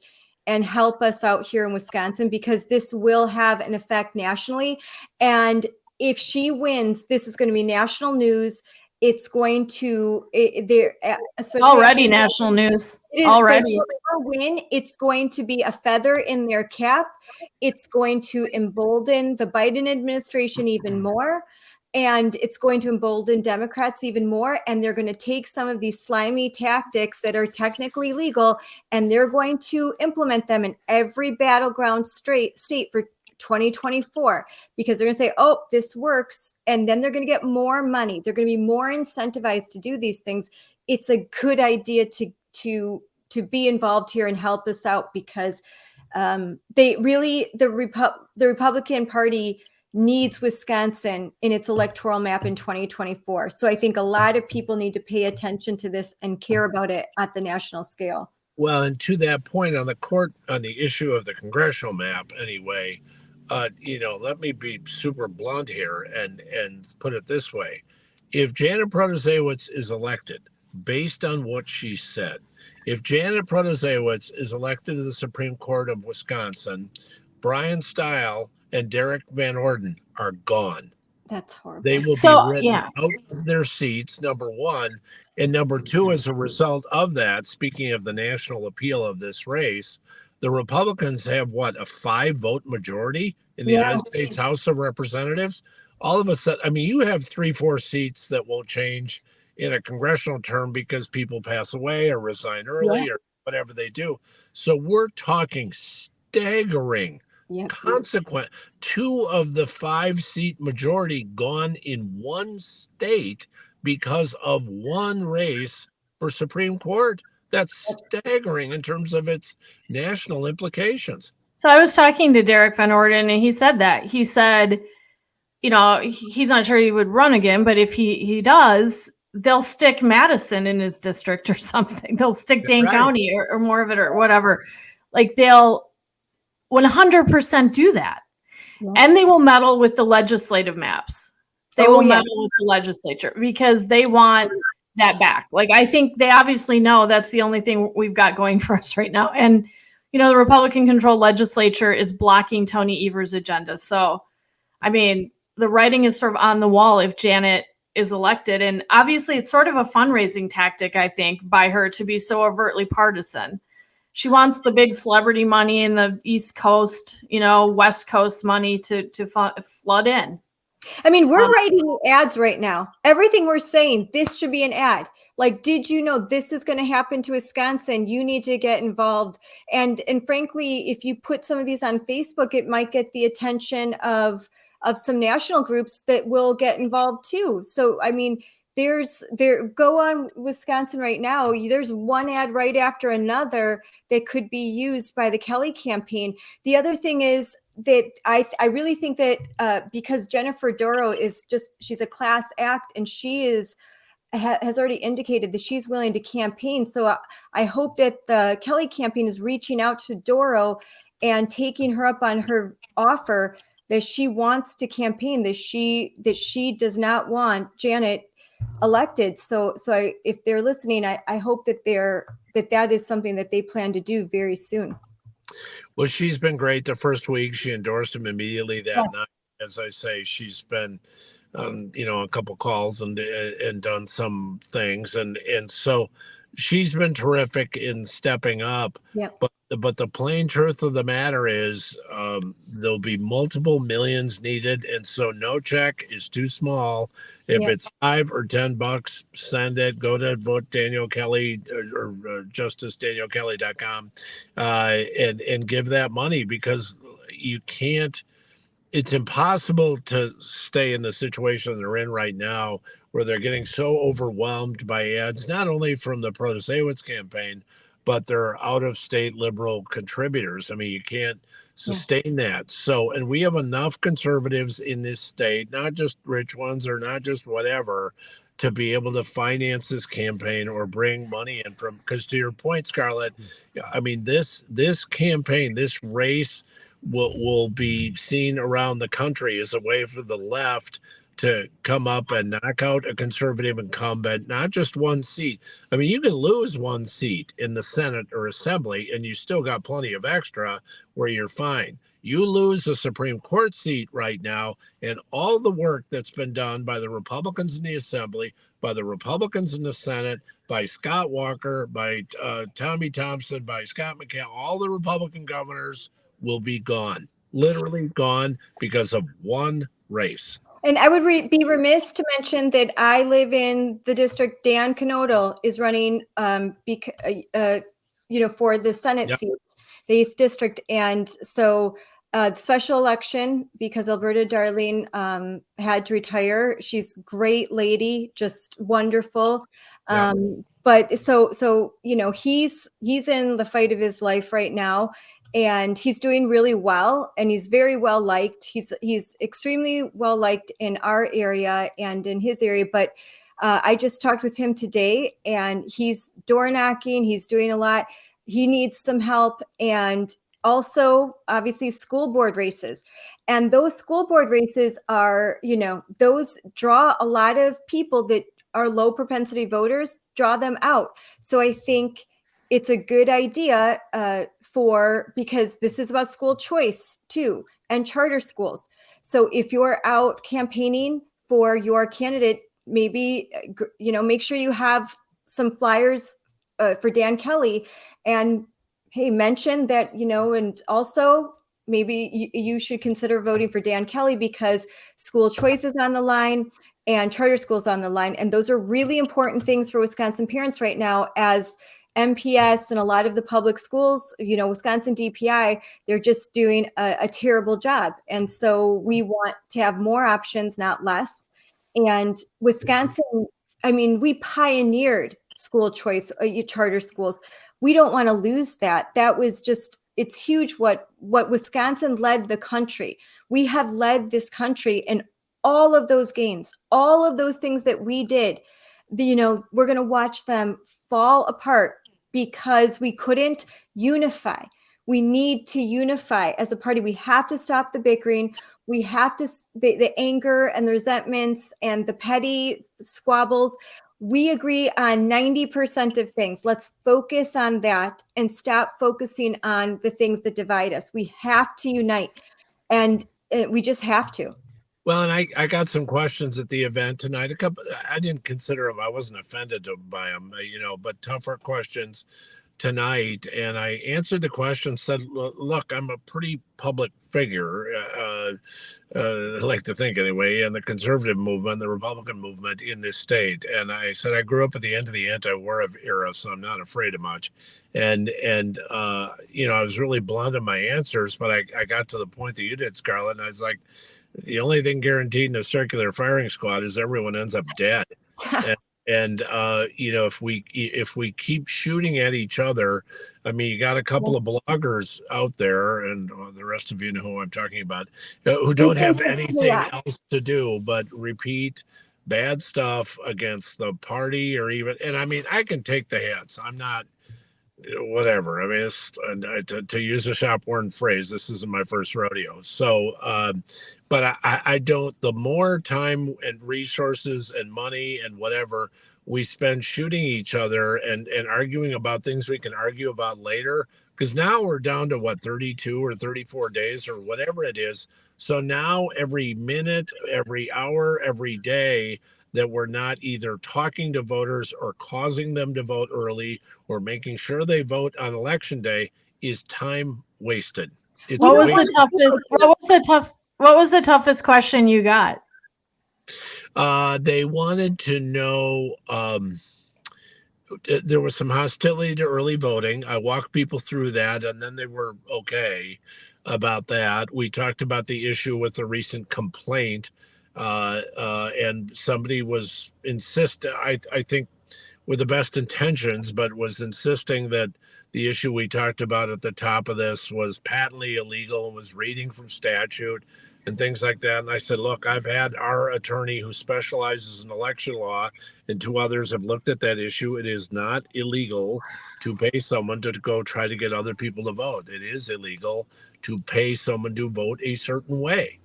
help us out here in Wisconsin, because this will have an effect nationally. And if she wins, this is going to be national news. It's going to especially Already national news. Already. if her win, it's going to be a feather in their cap. It's going to embolden the Biden administration even more. And it's going to embolden Democrats even more. And they're going to take some of these slimy tactics that are technically legal, and they're going to implement them in every battleground state for 2024, because they're going to say, oh, this works. And then they're going to get more money. They're going to be more incentivized to do these things. It's a good idea to be involved here and help us out, because they really, the Republican Party needs Wisconsin in its electoral map in 2024. So I think a lot of people need to pay attention to this and care about it at the national scale. Well, and to that point on the issue of the congressional map, anyway, let me be super blunt here and put it this way. If Janet Protasiewicz is elected based on what she said, if Janet Protasiewicz is elected to the Supreme Court of Wisconsin, Brian Stile and Derek Van Orden are gone. That's horrible. They will be written out of their seats, number one. And number two, as a result of that, speaking of the national appeal of this race, the Republicans have a 5-vote majority in the United States House of Representatives. All of a sudden, I mean, you have 3-4 seats that will change in a congressional term because people pass away or resign early or whatever they do. So we're talking staggering consequent. 2 of the 5-seat majority gone in one state because of one race for Supreme Court. That's staggering in terms of its national implications. So I was talking to Derek Van Orden, and he said that. He said, he's not sure he would run again, but if he does, they'll stick Madison in his district or something. They'll stick Dane County or more of it or whatever. Like, they'll 100% do that. Yeah. And they will meddle with the legislative maps. They will meddle with the legislature because they want that back. Like, I think they obviously know that's the only thing we've got going for us right now. And, the Republican controlled legislature is blocking Tony Evers' agenda. So, I mean, the writing is sort of on the wall if Janet is elected. And obviously it's sort of a fundraising tactic, I think, by her to be so overtly partisan. She wants the big celebrity money in the East Coast, West Coast money to flood in. I mean, we're writing ads right now. Everything we're saying, this should be an ad. Like, did you know this is going to happen to Wisconsin? You need to get involved. And frankly, if you put some of these on Facebook, it might get the attention of some national groups that will get involved too. So, I mean, go on Wisconsin right now. There's one ad right after another that could be used by the Kelly campaign. The other thing is that I really think that because Jennifer Doro she's a class act, and she has already indicated that she's willing to campaign. So I hope that the Kelly campaign is reaching out to Doro and taking her up on her offer that she wants to campaign, that she does not want Janet elected. So if they're listening, I hope that that is something that they plan to do very soon. Well, she's been great. The first week she endorsed him immediately that night. As I say, she's been a couple calls and done some things, and so she's been terrific in stepping up. Yeah. But the plain truth of the matter is there'll be multiple millions needed, and so no check is too small. If it's $5 or $10, send it. Go to vote Daniel Kelly or justicedanielkelly.com and give that money, because you can't. It's impossible to stay in the situation they're in right now, where they're getting so overwhelmed by ads, not only from the Protasiewicz campaign, but they're out-of-state liberal contributors. I mean, you can't sustain that. So, and we have enough conservatives in this state, not just rich ones or not just whatever, to be able to finance this campaign or bring money in from. Because to your point, Scarlett, I mean, this campaign, this race will be seen around the country as a way for the left to come up and knock out a conservative incumbent, not just one seat. I mean, you can lose one seat in the Senate or Assembly, and you still got plenty of extra where you're fine. You lose the Supreme Court seat right now, and all the work that's been done by the Republicans in the Assembly, by the Republicans in the Senate, by Scott Walker, by Tommy Thompson, by Scott McCall, all the Republican governors will be gone, literally gone, because of one race. And I would be remiss to mention that I live in the district. Dan Knodel is running, for the Senate Yep. seat, the 8th district. And so special election because Alberta Darling had to retire. She's a great lady, just wonderful. Yep. But so he's in the fight of his life right now. And he's doing really well, and he's very well liked. He's extremely well liked in our area and in his area. But I just talked with him today, and he's door knocking. He's doing a lot. He needs some help, and also obviously school board races. And those school board races are, those draw a lot of people that are low propensity voters, draw them out. So I think it's a good idea because this is about school choice too, and charter schools. So if you're out campaigning for your candidate, maybe, make sure you have some flyers for Dan Kelly, and hey, mention that, and also maybe you should consider voting for Dan Kelly because school choice is on the line and charter schools on the line. And those are really important things for Wisconsin parents right now, as MPS and a lot of the public schools, Wisconsin DPI, they're just doing a terrible job. And so we want to have more options, not less. And Wisconsin, I mean, we pioneered school choice, charter schools. We don't want to lose that. That was just, it's huge what Wisconsin led the country. We have led this country in all of those gains, all of those things that we did. We're going to watch them fall apart because we couldn't unify. We need to unify as a party. We have to stop the bickering. We have to, the anger and the resentments and the petty squabbles. We agree on 90% of things. Let's focus on that and stop focusing on the things that divide us. We have to unite, and we just have to. Well, and I got some questions at the event tonight. I didn't consider them. I wasn't offended by them, but tougher questions tonight. And I answered the question, said, look, I'm a pretty public figure. I like to think anyway, in the conservative movement, the Republican movement in this state. And I said, I grew up at the end of the anti-war era, so I'm not afraid of much. And I was really blunt in my answers, but I got to the point that you did, Scarlett, and I was like, the only thing guaranteed in a circular firing squad is everyone ends up dead. And if we keep shooting at each other, I mean, you got a couple of bloggers out there, and the rest of you know who I'm talking about, who don't have anything else to do but repeat bad stuff against the party, and I mean, I can take the hits. I'm not, whatever. I mean, to use a shop-worn phrase, this isn't my first rodeo. So, but I don't, the more time and resources and money and whatever we spend shooting each other and arguing about things we can argue about later, because now we're down to 32 or 34 days or whatever it is. So now every minute, every hour, every day that we're not either talking to voters or causing them to vote early or making sure they vote on election day is time wasted. What was the toughest question you got? They wanted to know, there was some hostility to early voting. I walked people through that, and then they were okay about that. We talked about the issue with the recent complaint, and somebody was I think with the best intentions, but was insisting that the issue we talked about at the top of this was patently illegal and was reading from statute and things like that. And I said, look, I've had our attorney who specializes in election law and two others have looked at that issue. It is not illegal to pay someone to go try to get other people to vote. It is illegal to pay someone to vote a certain way.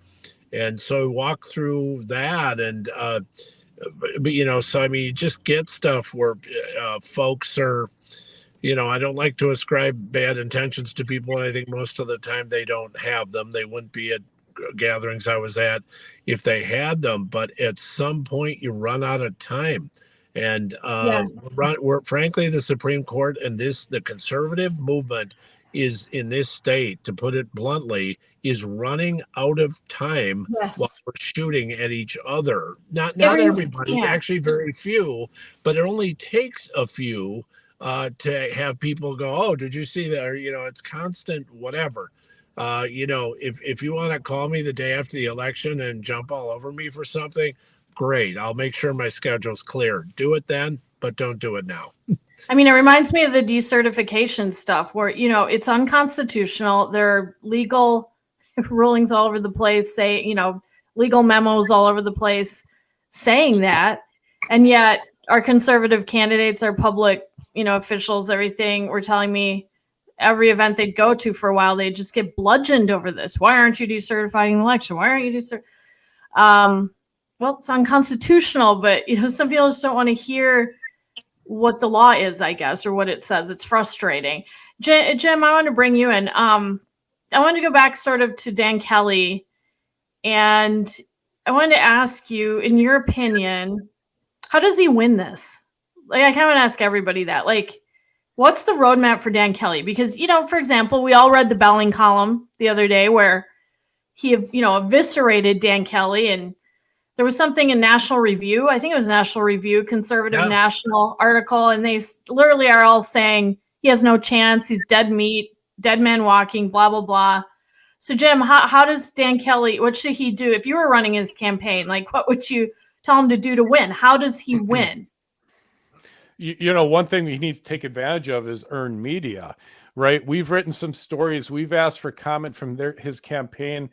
And so walk through that. And, but, so I mean, you just get stuff where folks are, I don't like to ascribe bad intentions to people. And I think most of the time they don't have them. They wouldn't be at gatherings I was at if they had them. But at some point, you run out of time. And we're frankly, the Supreme Court and the conservative movement is in this state, to put it bluntly, is running out of time while Yes. we're shooting at each other. Not everybody, actually very few, but it only takes a few to have people go, oh, did you see that? Or, it's constant, whatever. If you want to call me the day after the election and jump all over me for something, great. I'll make sure my schedule's clear. Do it then, but don't do it now. I mean, it reminds me of the decertification stuff where, it's unconstitutional. There are legal rulings all over the place, legal memos all over the place saying that. And yet our conservative candidates, our public, officials, everything were telling me every event they'd go to for a while, they'd just get bludgeoned over this. Why aren't you decertifying the election? Why aren't you well, it's unconstitutional, but some people just don't want to hear what the law is, I guess, or what it says. It's frustrating. Jim, I want to bring you in. I want to go back sort of to Dan Kelly, and I wanted to ask you, in your opinion, how does he win this? Like, I kind of want to ask everybody that. Like, what's the roadmap for Dan Kelly? Because, for example, we all read the Belling column the other day where he, eviscerated Dan Kelly, and there was something in National Review. I think it was National Review, conservative national article. And they literally are all saying he has no chance. He's dead meat, dead man walking, blah, blah, blah. So Jim, how does Dan Kelly, what should he do? If you were running his campaign, like what would you tell him to do to win? How does he win? One thing we need to take advantage of is earned media, right? We've written some stories. We've asked for comment from his campaign.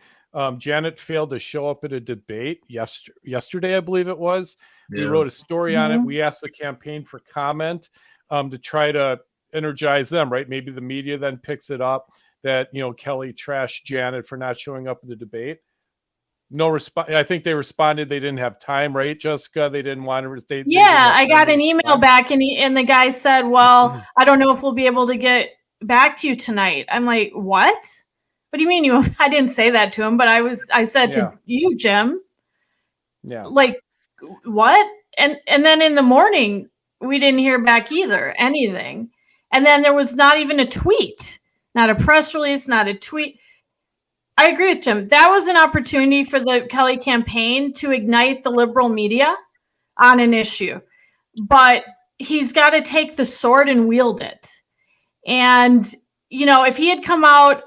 Janet failed to show up at a debate yesterday, I believe it was. Yeah. We wrote a story on it. We asked the campaign for comment to try to energize them, right? Maybe the media then picks it up that, Kelly trashed Janet for not showing up at the debate. No response. I think they responded they didn't have time, right, Jessica? They didn't want to. I got an email back, and the guy said, well, I don't know if we'll be able to get back to you tonight. I'm like, what? What do you mean I didn't say that to him, but I said to you, Jim. Yeah. Like, what? And then in the morning, we didn't hear back either, anything. And then there was not even a tweet, not a press release, not a tweet. I agree with Jim. That was an opportunity for the Kelly campaign to ignite the liberal media on an issue. But he's got to take the sword and wield it. And, if he had come out,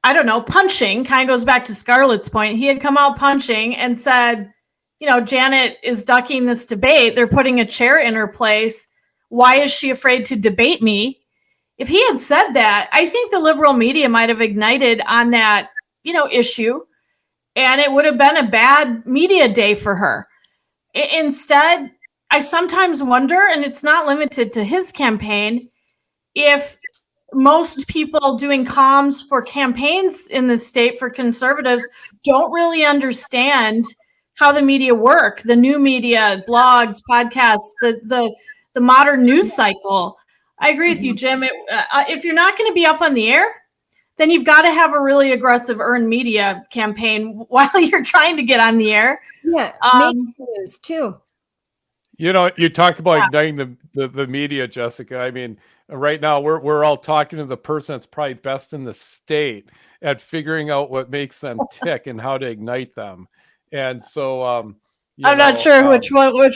I don't know, punching, kind of goes back to Scarlett's point. He had come out punching and said, Janet is ducking this debate. They're putting a chair in her place. Why is she afraid to debate me? If he had said that, I think the liberal media might have ignited on that, issue, and it would have been a bad media day for her. Instead, I sometimes wonder, and it's not limited to his campaign, if most people doing comms for campaigns in the state for conservatives don't really understand how the media work, the new media, blogs, podcasts, the modern news cycle. I agree with you, Jim. If you're not going to be up on the air, then you've got to have a really aggressive earned media campaign while you're trying to get on the air. Yeah, make news too. You talk about igniting the media, Jessica. I mean, right now we're all talking to the person that's probably best in the state at figuring out what makes them tick and how to ignite them. And so, I'm not sure which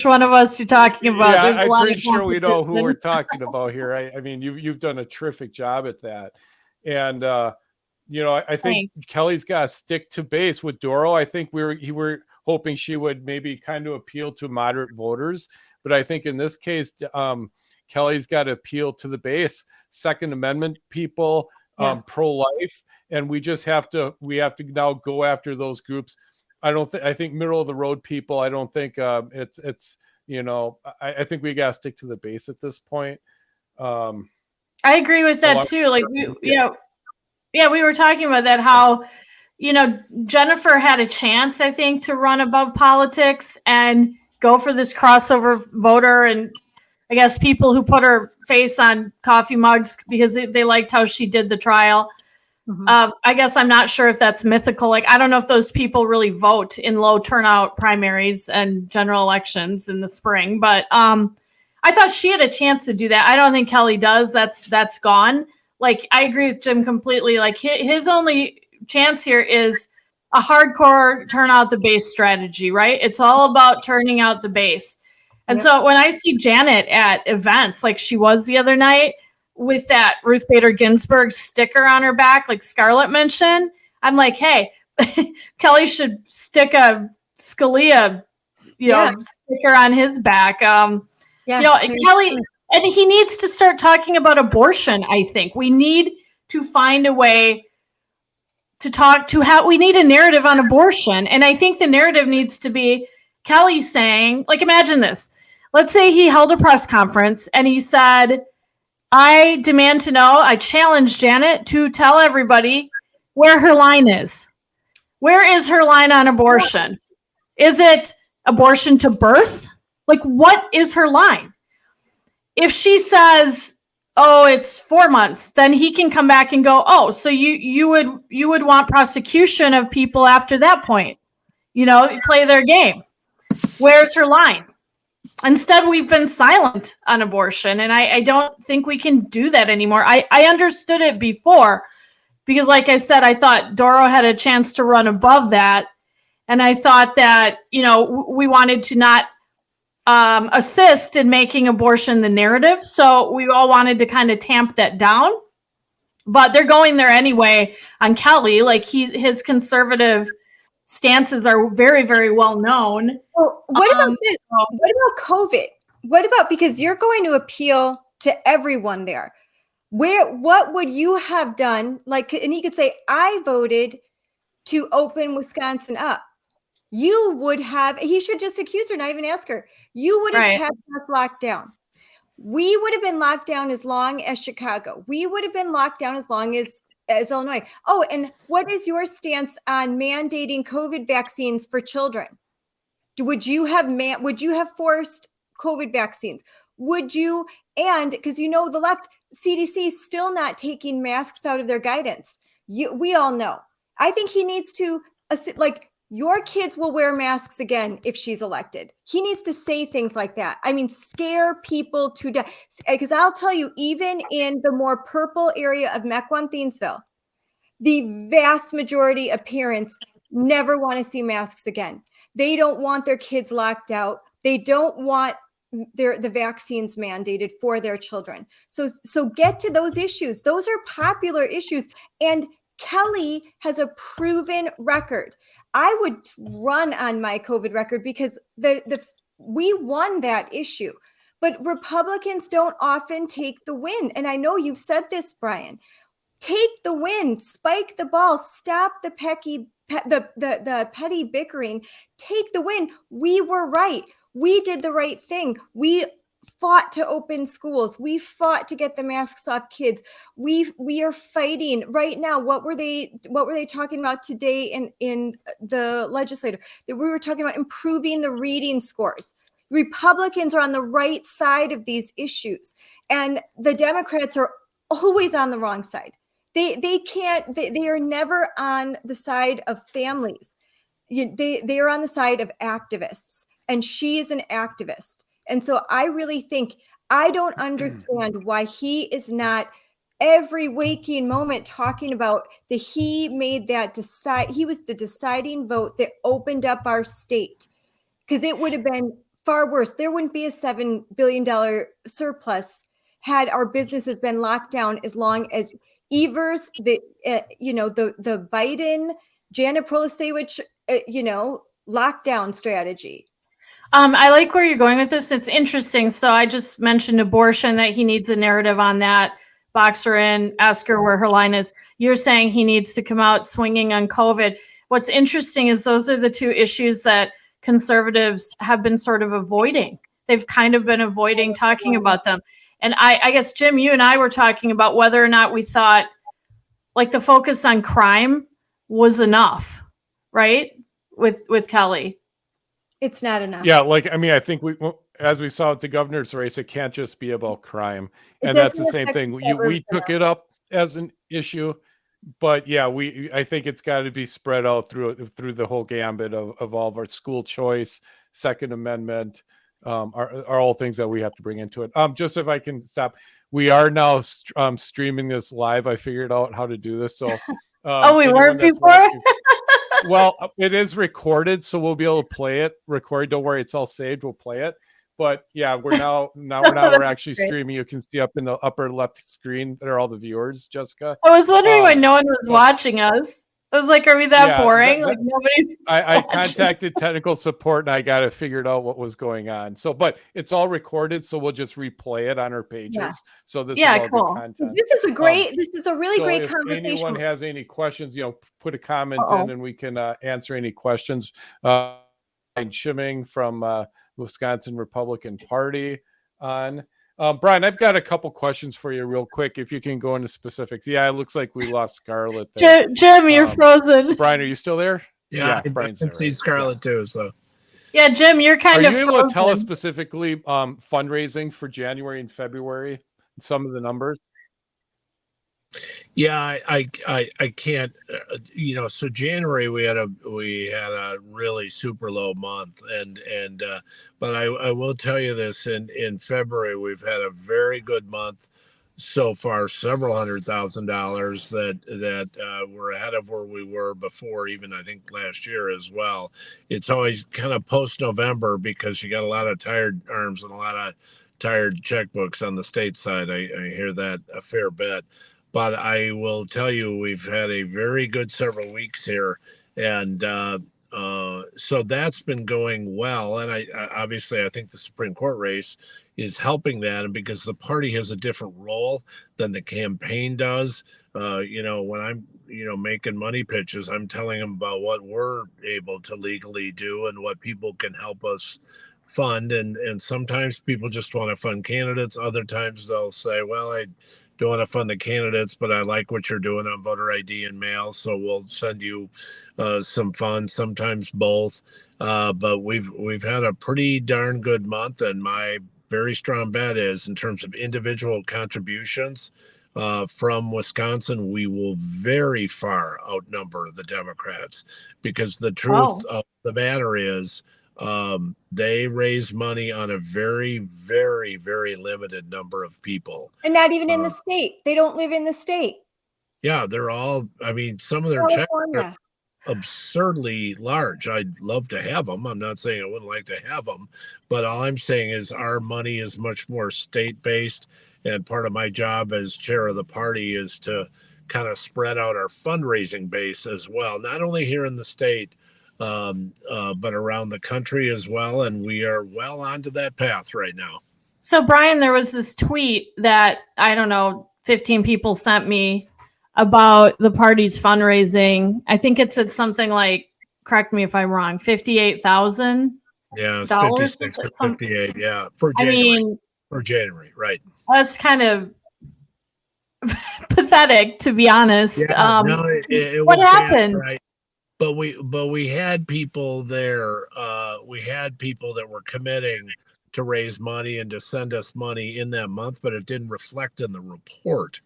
one of us you're talking about. Yeah, I'm pretty sure we know who we're talking about here. I mean, you've done a terrific job at that. And, I think Kelly's got to stick to base with Doro. I think we were hoping she would maybe kind of appeal to moderate voters. But I think in this case, Kelly's got to appeal to the base, Second Amendment people, pro-life. And we have to now go after those groups. I think middle of the road people, I don't think it's I think we got to stick to the base at this point. I agree with that too. Like, we were talking about that, how, Jennifer had a chance, I think, to run above politics and go for this crossover voter. And I guess people who put her face on coffee mugs because they liked how she did the trial. I guess I'm not sure if that's mythical. Like, I don't know if those people really vote in low turnout primaries and general elections in the spring, but I thought she had a chance to do that. I don't think Kelly does. That's gone. Like, I agree with Jim completely. Like, his only chance here is a hardcore turn out the base strategy, right? It's all about turning out the base. And so when I see Janet at events like she was the other night with that Ruth Bader Ginsburg sticker on her back, like Scarlett mentioned, I'm like, hey, Kelly should stick a Scalia, sticker on his back. Kelly, and he needs to start talking about abortion. I think we need to find a way to talk to how we need a narrative on abortion. And I think the narrative needs to be Kelly saying, like, imagine this. Let's say he held a press conference and he said, I demand to know, I challenge Janet to tell everybody where her line is. Where is her line on abortion? Is it abortion to birth? Like, what is her line? If she says, oh, it's 4 months, then he can come back and go, oh, so you would want prosecution of people after that point. Play their game. Where's her line? Instead, we've been silent on abortion, and I don't think we can do that anymore. I understood it before because, like I said, I thought Doro had a chance to run above that, and I thought that, we wanted to not assist in making abortion the narrative, so we all wanted to kind of tamp that down. But they're going there anyway on Kelly. Like, his conservative stances are very, very well known. Well, what about this? What about COVID? What about, because you're going to appeal to everyone there. What would you have done? Like, and he could say, I voted to open Wisconsin up. You would have, he should just accuse her, not even ask her. You would have kept us locked down. We would have been locked down as long as Chicago. We would have been locked down as long as Illinois. Oh, and what is your stance on mandating COVID vaccines for children? Would you have forced COVID vaccines? Would you? And because the left, CDC is still not taking masks out of their guidance. We all know. I think he needs to, your kids will wear masks again if she's elected. He needs to say things like that. I mean, scare people to death. Because I'll tell you, even in the more purple area of Mequon-Thiensville, the vast majority of parents never want to see masks again. They don't want their kids locked out. They don't want the vaccines mandated for their children. So get to those issues. Those are popular issues. And Kelly has a proven record. I would run on my COVID record because we won that issue. But Republicans don't often take the win. And I know you've said this, Brian. Take the win, spike the ball, stop the petty bickering, take the win. We were right. We did the right thing. We fought to open schools. We fought to get the masks off kids. We are fighting right now. What were they talking about today in the legislature? That we were talking about improving the reading scores. Republicans are on the right side of these issues, and the Democrats are always on the wrong side. They are never on the side of families. They are on the side of activists, and she is an activist. And so I really think, I don't understand why he is not every waking moment talking about that he made that he was the deciding vote that opened up our state, because it would have been far worse. There wouldn't be a $7 billion surplus had our businesses been locked down as long as Evers, the Biden, Janet Protasevich, lockdown strategy. I like where you're going with this. It's interesting. So I just mentioned abortion, that he needs a narrative on that. Box her in, ask her where her line is. You're saying he needs to come out swinging on COVID. What's interesting is those are the two issues that conservatives have been sort of avoiding. They've kind of been avoiding talking about them. And I guess, Jim, you and I were talking about whether or not we thought, like, the focus on crime was enough, right? With Kelly. It's not enough. Yeah, like I mean, I think as we saw at the governor's race, it can't just be about crime, It and that's doesn't the same affect thing. the We suburbs took enough. it up as an issue, but yeah, I think it's got to be spread out through the whole gambit of all of our school choice, Second Amendment, are all things that we have to bring into it. Just if I can stop, we are now streaming this live. I figured out how to do this, so Oh, we anyone weren't that's before? watching. Well, it is recorded, so we'll be able to play it. Record. Don't worry, it's all saved. We'll play it. But yeah, we're actually Great. streaming. You can see up in the upper left screen there are all the viewers, Jessica. I was wondering why Um, no one was but- watching us. I was like, are we that Yeah, boring? Like nobody. I contacted technical support and I got to figure out what was going on. So, but it's all recorded, so we'll just replay it on our pages. Yeah. So this Yeah, is all cool. good content. This is a really So great if conversation. anyone has any questions, put a comment Uh-oh. in and we can answer any questions. And Schimming from Wisconsin Republican Party on. Brian, I've got a couple questions for you real quick, if you can go into specifics. Yeah, it looks like we lost Scarlett there. Jim, you're frozen. Brian, are you still there? Yeah, I Brian's can there, see right? Scarlett too. So Yeah, Jim, you're Are kind of you able frozen. to tell us specifically fundraising for January and February? Some of the numbers? yeah, I can't. So January we had a really super low month, but I will tell you this: in February we've had a very good month so far, several $100,000 that we're ahead of where we were before, even I think last year as well. It's always kind of post November because you got a lot of tired arms and a lot of tired checkbooks on the state side. I hear that a fair bit, but I will tell you we've had a very good several weeks here, and so that's been going well. And I obviously I think the Supreme Court race is helping that, and because the party has a different role than the campaign does. When I'm making money pitches, I'm telling them about what we're able to legally do and what people can help us fund, and sometimes people just want to fund candidates. Other times they'll say, well, I don't want to fund the candidates, but I like what you're doing on voter ID and mail, so we'll send you some funds, sometimes both. But we've had a pretty darn good month, and my very strong bet is in terms of individual contributions from Wisconsin, we will very far outnumber the Democrats, because the truth of the matter is they raise money on a very, very, very limited number of people. And not even in the state. They don't live in the state. Yeah, they're all, I mean, some of their checks are absurdly large. I'd love to have them. I'm not saying I wouldn't like to have them, but all I'm saying is our money is much more state-based, and part of my job as chair of the party is to kind of spread out our fundraising base as well, not only here in the state, but around the country as well. And we are well onto that path right now. So, Brian, there was this tweet that, I don't know, 15 people sent me about the party's fundraising. I think it said something like, correct me if I'm wrong, $58,000. Yeah, it's 56 or 58. Yeah, for January, right? That's kind of pathetic, to be honest. Yeah, no, it what was happened? Bad, right? But we had people there. We had people that were committing to raise money and to send us money in that month, but it didn't reflect in the report.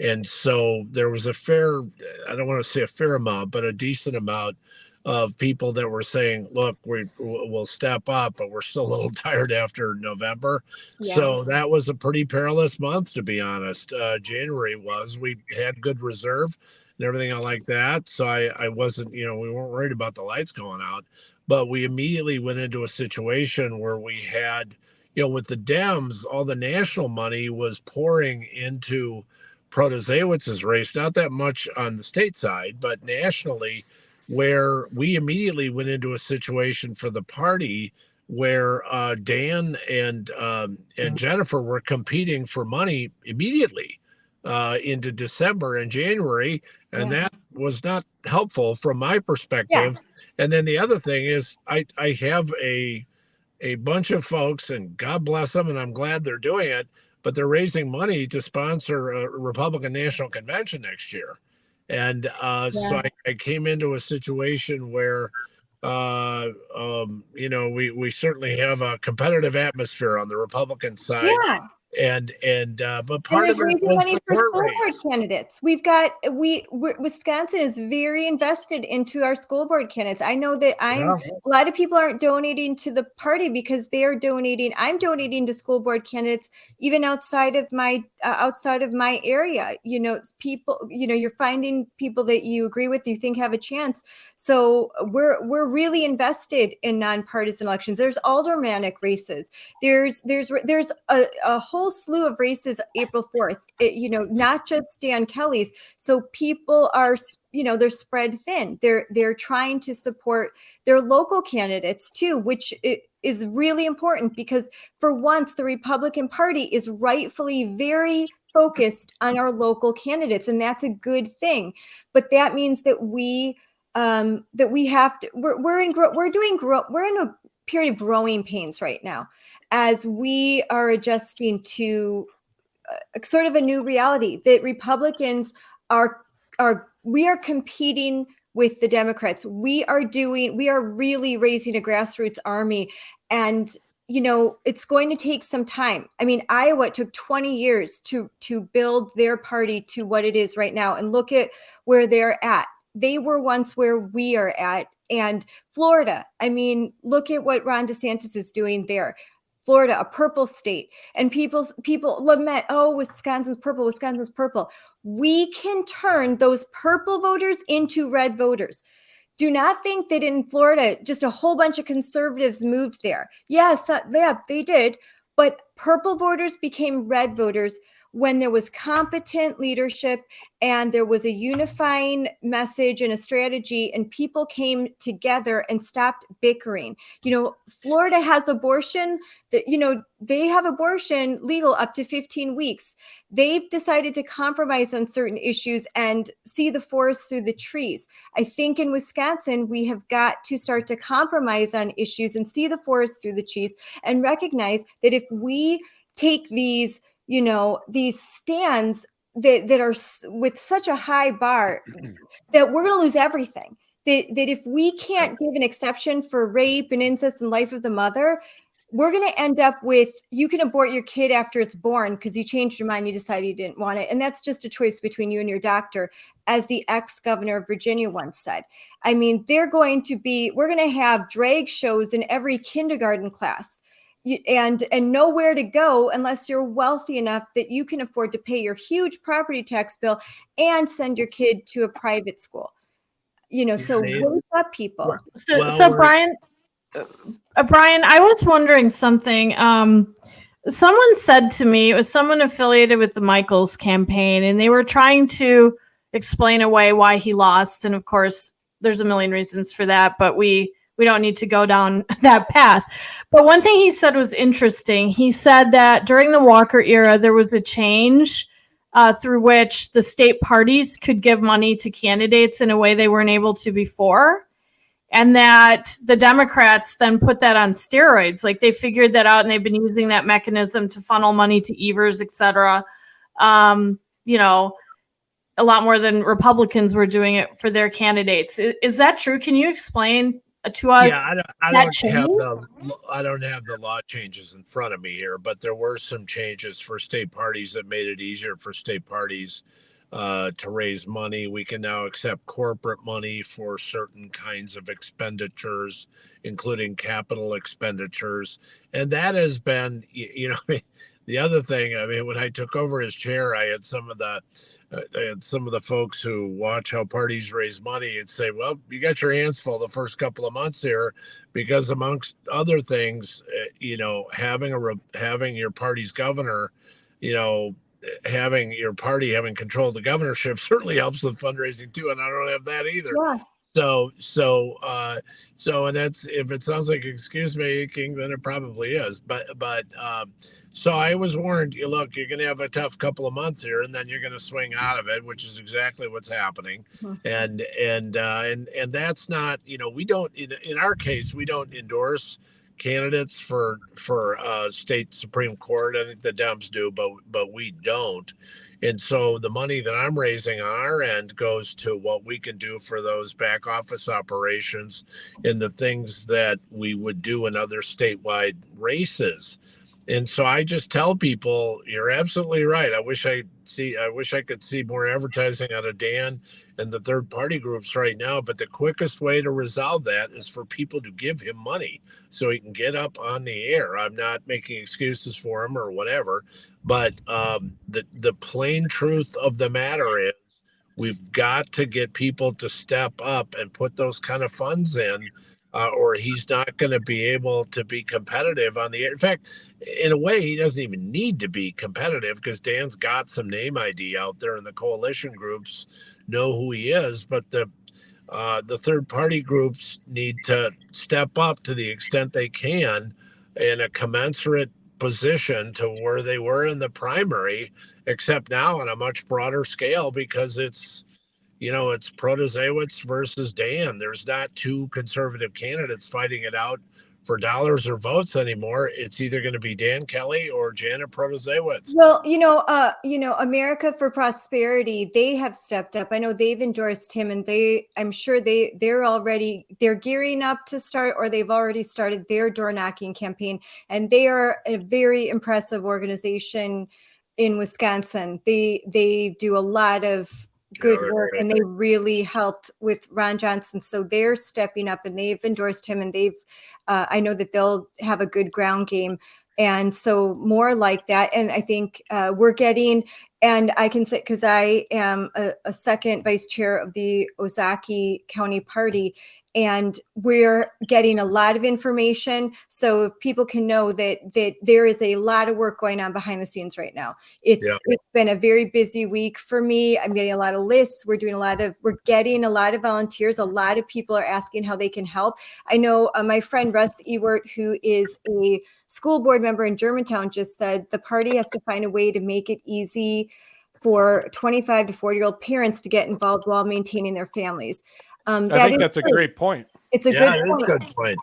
And so there was I don't want to say a fair amount, but a decent amount of people that were saying, look, we'll step up, but we're still a little tired after November. Yeah. So that was a pretty perilous month, to be honest. January we had good reserve and everything like that. So I wasn't, we weren't worried about the lights going out, but we immediately went into a situation where we had, with the Dems, all the national money was pouring into Protasiewicz's race, not that much on the state side, but nationally, where we immediately went into a situation for the party where Dan and Jennifer were competing for money immediately into December and January, and that was not helpful from my perspective. Yeah. And then the other thing is I have a bunch of folks, and God bless them, and I'm glad they're doing it, but they're raising money to sponsor a Republican National Convention next year. And so I came into a situation where, we certainly have a competitive atmosphere on the Republican side. Yeah. But And part there's of it raising was money the for court school board race. candidates. Wisconsin is very invested into our school board candidates. I know that a lot of people aren't donating to the party because they are donating. I'm donating to school board candidates even outside of my area. People. You're finding people that you agree with, you think have a chance. So we're really invested in nonpartisan elections. There's aldermanic races. There's a whole slew of races April 4th, not just Dan Kelly's. So people are, they're spread thin. They're trying to support their local candidates too, which is really important because for once the Republican Party is rightfully very focused on our local candidates, and that's a good thing. But that means that we're in a period of growing pains right now as we are adjusting to sort of a new reality that Republicans we are competing with the Democrats. We are really raising a grassroots army, and it's going to take some time. I mean, Iowa took 20 years to build their party to what it is right now, and look at where they're at. They were once where we are at. And Florida, I mean, look at what Ron DeSantis is doing there. Florida, a purple state, and people lament, oh, Wisconsin's purple. We can turn those purple voters into red voters. Do not think that in Florida, just a whole bunch of conservatives moved there. Yes, they did. But purple voters became red voters when there was competent leadership and there was a unifying message and a strategy, and people came together and stopped bickering. Florida has abortion, they have abortion legal up to 15 weeks. They've decided to compromise on certain issues and see the forest through the trees. I think in Wisconsin, we have got to start to compromise on issues and see the forest through the trees and recognize that if we take these stands that are with such a high bar, that we're going to lose everything. That if we can't give an exception for rape and incest and life of the mother, we're going to end up with, you can abort your kid after it's born because you changed your mind, you decided you didn't want it. And that's just a choice between you and your doctor, as the ex-governor of Virginia once said. I mean, we're going to have drag shows in every kindergarten class. And nowhere to go unless you're wealthy enough that you can afford to pay your huge property tax bill and send your kid to a private school. So wake up, people. So Brian, I was wondering something. Someone said to me, it was someone affiliated with the Michaels campaign, and they were trying to explain away why he lost. And of course, there's a million reasons for that, but we don't need to go down that path. But one thing he said was interesting. He said that during the Walker era, there was a change through which the state parties could give money to candidates in a way they weren't able to before. And that the Democrats then put that on steroids. Like, they figured that out, and they've been using that mechanism to funnel money to Evers, et cetera. A lot more than Republicans were doing it for their candidates. Is that true? Can you explain to us? Yeah, I don't have the law changes in front of me here, but there were some changes for state parties that made it easier for state parties to raise money. We can now accept corporate money for certain kinds of expenditures, including capital expenditures. And that has been, the other thing, when I took over as chair, I had some of the folks who watch how parties raise money and say, well, you got your hands full the first couple of months here, because amongst other things, having your party's governor, having your party having control of the governorship certainly helps with fundraising too. And I don't have that either. Yeah. So, and that's, if it sounds like excuse making, then it probably is. But so I was warned, look, you're going to have a tough couple of months here, and then you're going to swing out of it, which is exactly what's happening. And that's not, we don't, in our case, we don't endorse candidates for state Supreme Court. I think the Dems do, but we don't. And so the money that I'm raising on our end goes to what we can do for those back office operations and the things that we would do in other statewide races. And so I just tell people, you're absolutely right. I wish I could see more advertising out of Dan and the third party groups right now. But the quickest way to resolve that is for people to give him money so he can get up on the air. I'm not making excuses for him or whatever, but the plain truth of the matter is we've got to get people to step up and put those kind of funds in, or he's not going to be able to be competitive on the air. In fact, in a way, he doesn't even need to be competitive because Dan's got some name ID out there, and the coalition groups know who he is. But the third party groups need to step up to the extent they can in a commensurate position to where they were in the primary, except now on a much broader scale because it's Protasiewicz versus Dan. There's not two conservative candidates fighting it out for dollars or votes anymore. It's either going to be Dan Kelly or Janet Protasiewicz. Well, America for Prosperity, they have stepped up. I know they've endorsed him, and I'm sure they're gearing up to start, or they've already started their door knocking campaign. And they are a very impressive organization in Wisconsin. They do a lot of good work, and they really helped with Ron Johnson. So they're stepping up, and they've endorsed him, and I know that they'll have a good ground game. And so more like that. And I think we're getting, and I can say, because I am a second vice chair of the Ozaukee County Party, and we're getting a lot of information. So people can know that there is a lot of work going on behind the scenes right now. It's been a very busy week for me. I'm getting a lot of lists. We're getting a lot of volunteers. A lot of people are asking how they can help. I know my friend Russ Ewert, who is a school board member in Germantown, just said the party has to find a way to make it easy for 25 to 40-year-old parents to get involved while maintaining their families. I think that's a great point. It's a good point.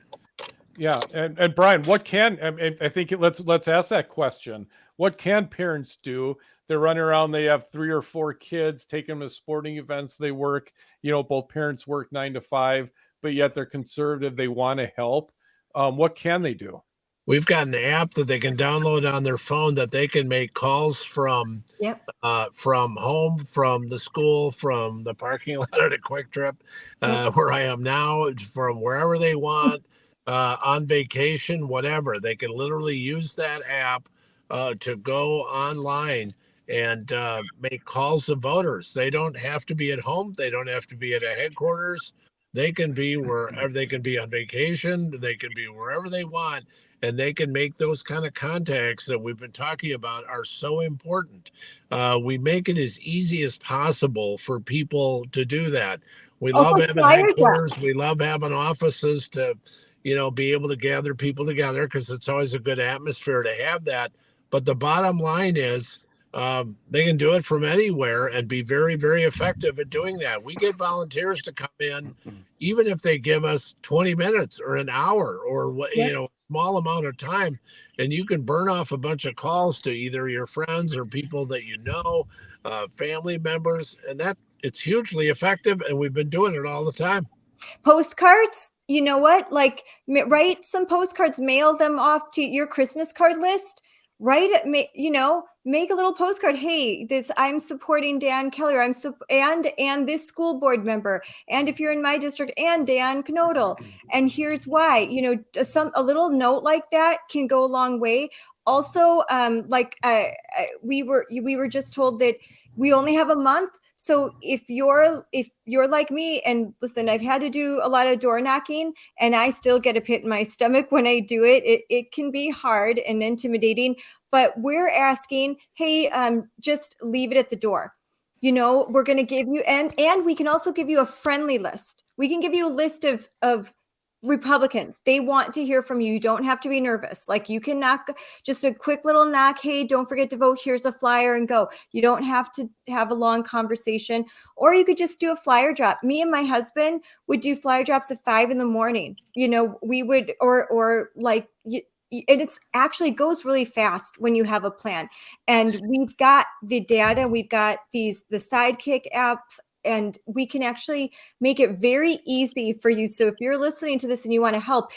Yeah, and Brian, what can I think? Let's ask that question. What can parents do? They're running around. They have 3 or 4 kids. Taking them to sporting events. They work. Both parents work 9 to 5, but yet they're conservative. They want to help. What can they do? We've got an app that they can download on their phone that they can make calls from home, from the school, from the parking lot at a Quick Trip, where I am now, from wherever they want, on vacation, whatever. They can literally use that app to go online and make calls to voters. They don't have to be at home. They don't have to be at a headquarters. They can be wherever. They can be on vacation. They can be wherever they want. And they can make those kind of contacts that we've been talking about are so important. We make it as easy as possible for people to do that. We love having headquarters. We love having offices to, be able to gather people together because it's always a good atmosphere to have that. But the bottom line is they can do it from anywhere and be very, very effective at doing that. We get volunteers to come in, even if they give us 20 minutes or an hour or what, small amount of time, and you can burn off a bunch of calls to either your friends or people that family members, and that it's hugely effective. And we've been doing it all the time. Postcards, you know what? Like, write some postcards, mail them off to your Christmas card list. Make a little postcard. Hey, I'm supporting Dan Kelly, or and this school board member, and if you're in my district, and Dan Knodel, and here's why. A little note like that can go a long way. Also, we were just told that we only have a month. So if you're like me, and listen, I've had to do a lot of door knocking, and I still get a pit in my stomach when I do it. It can be hard and intimidating, but we're asking, hey, just leave it at the door. We're going to give you, and we can also give you a friendly list. We can give you a list of Republicans, they want to hear from you. You don't have to be nervous. Like, you can knock, just a quick little knock. Hey, don't forget to vote. Here's a flyer, and go. You don't have to have a long conversation, or you could just do a flyer drop. Me and my husband would do flyer drops at 5 a.m. You know, we would, or like, and it's actually goes really fast when you have a plan. And we've got the data, we've got the Sidekick apps, and we can actually make it very easy for you. So if you're listening to this and you want to help,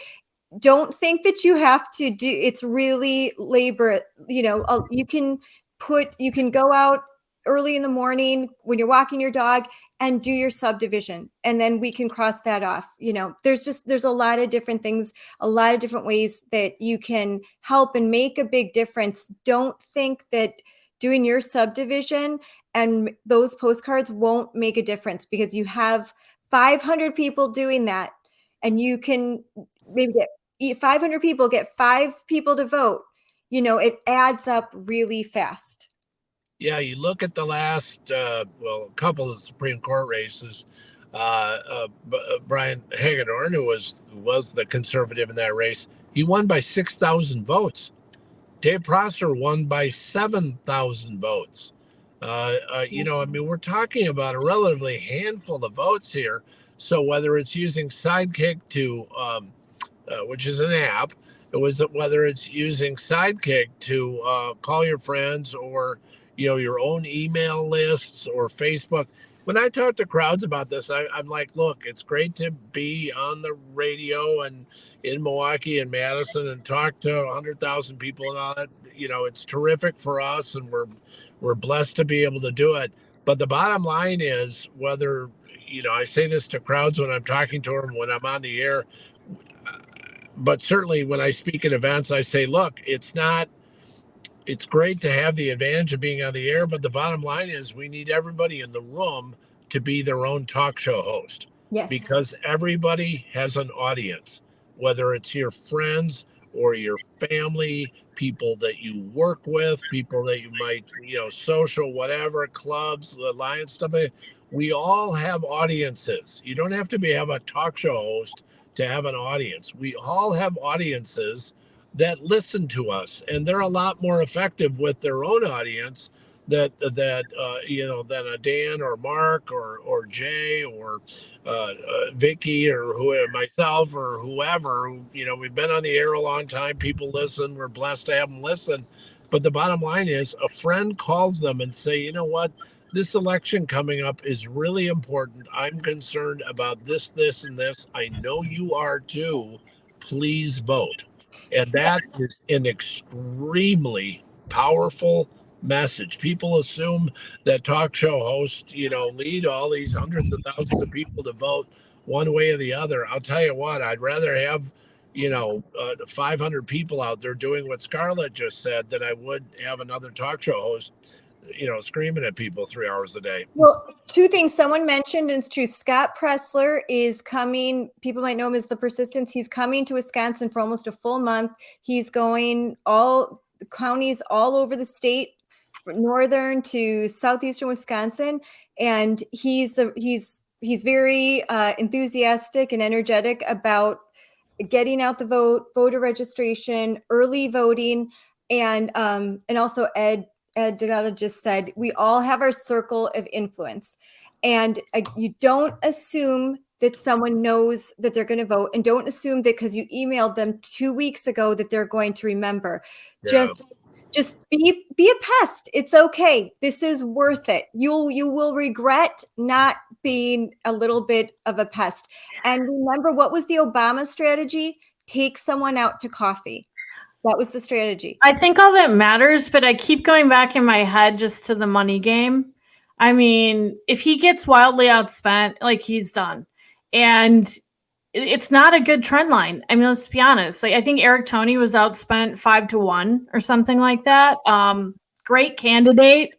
don't think that you have to do, it's really labor. You know, you can go out early in the morning when you're walking your dog and do your subdivision, and then we can cross that off. You know, there's a lot of different things, a lot of different ways that you can help and make a big difference. Don't think that doing your subdivision and those postcards won't make a difference, because you have 500 people doing that, and you can maybe get 500 people, get 5 people to vote. You know, it adds up really fast. Yeah, you look at the last, a couple of Supreme Court races. Brian Hagedorn, who was the conservative in that race, he won by 6,000 votes. Dave Prosser won by 7,000 votes. You know, I mean, we're talking about a relatively handful of votes here. So whether it's using Sidekick to, which is an app, whether it's using Sidekick to call your friends, or, you know, your own email lists, or Facebook. When I talk to crowds about this, I'm like, look, it's great to be on the radio and in Milwaukee and Madison and talk to 100,000 people and all that. You know, it's terrific for us, and we're blessed to be able to do it. But the bottom line is, whether, you know, I say this to crowds when I'm talking to them, when I'm on the air, but certainly when I speak at events, I say, look, it's great to have the advantage of being on the air, but the bottom line is we need everybody in the room to be their own talk show host. Yes. Because everybody has an audience, whether it's your friends or your family, people that you work with, people that you might, you know, social, whatever, clubs, alliance, stuff like that. We all have audiences. You don't have to have a talk show host to have an audience. We all have audiences that listen to us, and they're a lot more effective with their own audience that you know, than a Dan or Mark or Jay or Vicky or myself or whoever. You know, we've been on the air a long time. People listen. We're blessed to have them listen. But the bottom line is, a friend calls them and say, you know what, this election coming up is really important. I'm concerned about this, this, and this. I know you are too. Please vote. And that is an extremely powerful message. People assume that talk show hosts, you know, lead all these hundreds of thousands of people to vote one way or the other. I'll tell you what, I'd rather have, you know, 500 people out there doing what Scarlett just said than I would have another talk show host, you know, screaming at people 3 hours a day. Well, 2 things someone mentioned, and it's true. Scott Pressler is coming. People might know him as the Persistence. He's coming to Wisconsin for almost a full month. He's going all counties all over the state, northern to southeastern Wisconsin, and he's very enthusiastic and energetic about getting out the vote, voter registration, early voting, and also Ed Delgado just said, we all have our circle of influence, and you don't assume that someone knows that they're going to vote, and don't assume that because you emailed them 2 weeks ago that they're going to remember. Yeah. Just be a pest. It's okay. This is worth it. You will regret not being a little bit of a pest. And remember, what was the Obama strategy? Take someone out to coffee. That was the strategy. I think all that matters, but I keep going back in my head just to the money game. I mean, if he gets wildly outspent, like, he's done. And it's not a good trend line. I mean, let's be honest. Like, I think Eric Toney was outspent 5-1 or something like that. Great candidate,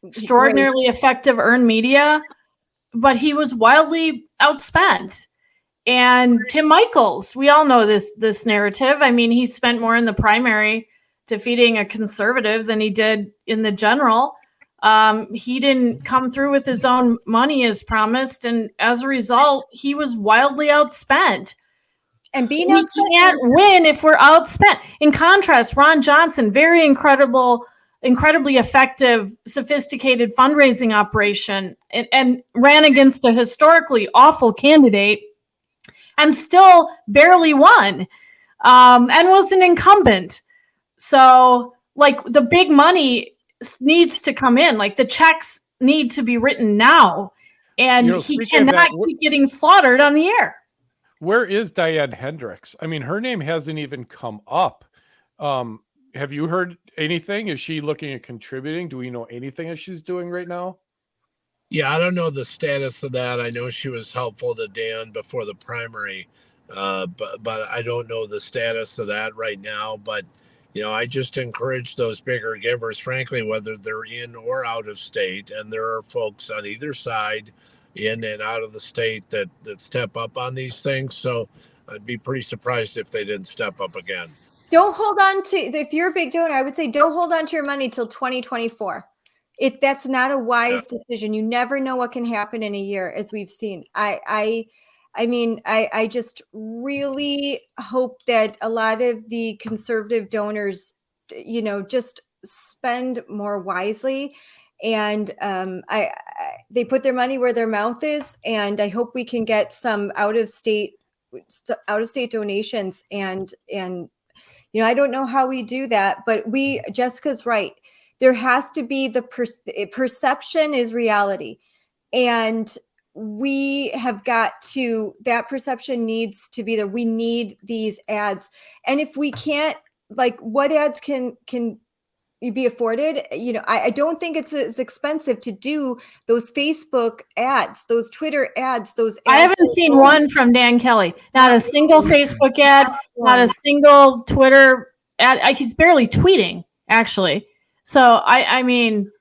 extraordinarily effective earned media, but he was wildly outspent. And Tim Michaels, we all know this narrative. I mean, he spent more in the primary defeating a conservative than he did in the general. He didn't come through with his own money as promised, and as a result, he was wildly outspent. And being We outspent. can't win if we're outspent. In contrast, Ron Johnson, very incredibly effective, sophisticated fundraising operation, and ran against a historically awful candidate and still barely won, and was an incumbent. So, like, the big money needs to come in. Like, the checks need to be written now, and he cannot keep getting slaughtered on the air. Where is Diane Hendricks? I mean, her name hasn't even come up. Have you heard anything? Is she looking at contributing? Do we know anything that she's doing right now? Yeah, I don't know the status of that. I know she was helpful to Dan before the primary, but I don't know the status of that right now. But I just encourage those bigger givers, frankly, whether they're in or out of state, and there are folks on either side, in and out of the state, that step up on these things. So I'd be pretty surprised if they didn't step up again. Don't hold on to, if you're a big donor, I would say don't hold on to your money till 2024. That's not a wise decision. You never know what can happen in a year, as we've seen. I just really hope that a lot of the conservative donors, just spend more wisely, and they put their money where their mouth is. And I hope we can get some out of state donations, and I don't know how we do that, but Jessica's right. There has to be perception is reality. And we have got to, that perception needs to be there. We need these ads. And if we can't, like, what ads can be afforded? I don't think it's as expensive to do those Facebook ads, those Twitter ads, those ads. I haven't seen one from Dan Kelly. Not a single Facebook ad, not a single Twitter ad. He's barely tweeting, actually. So I mean,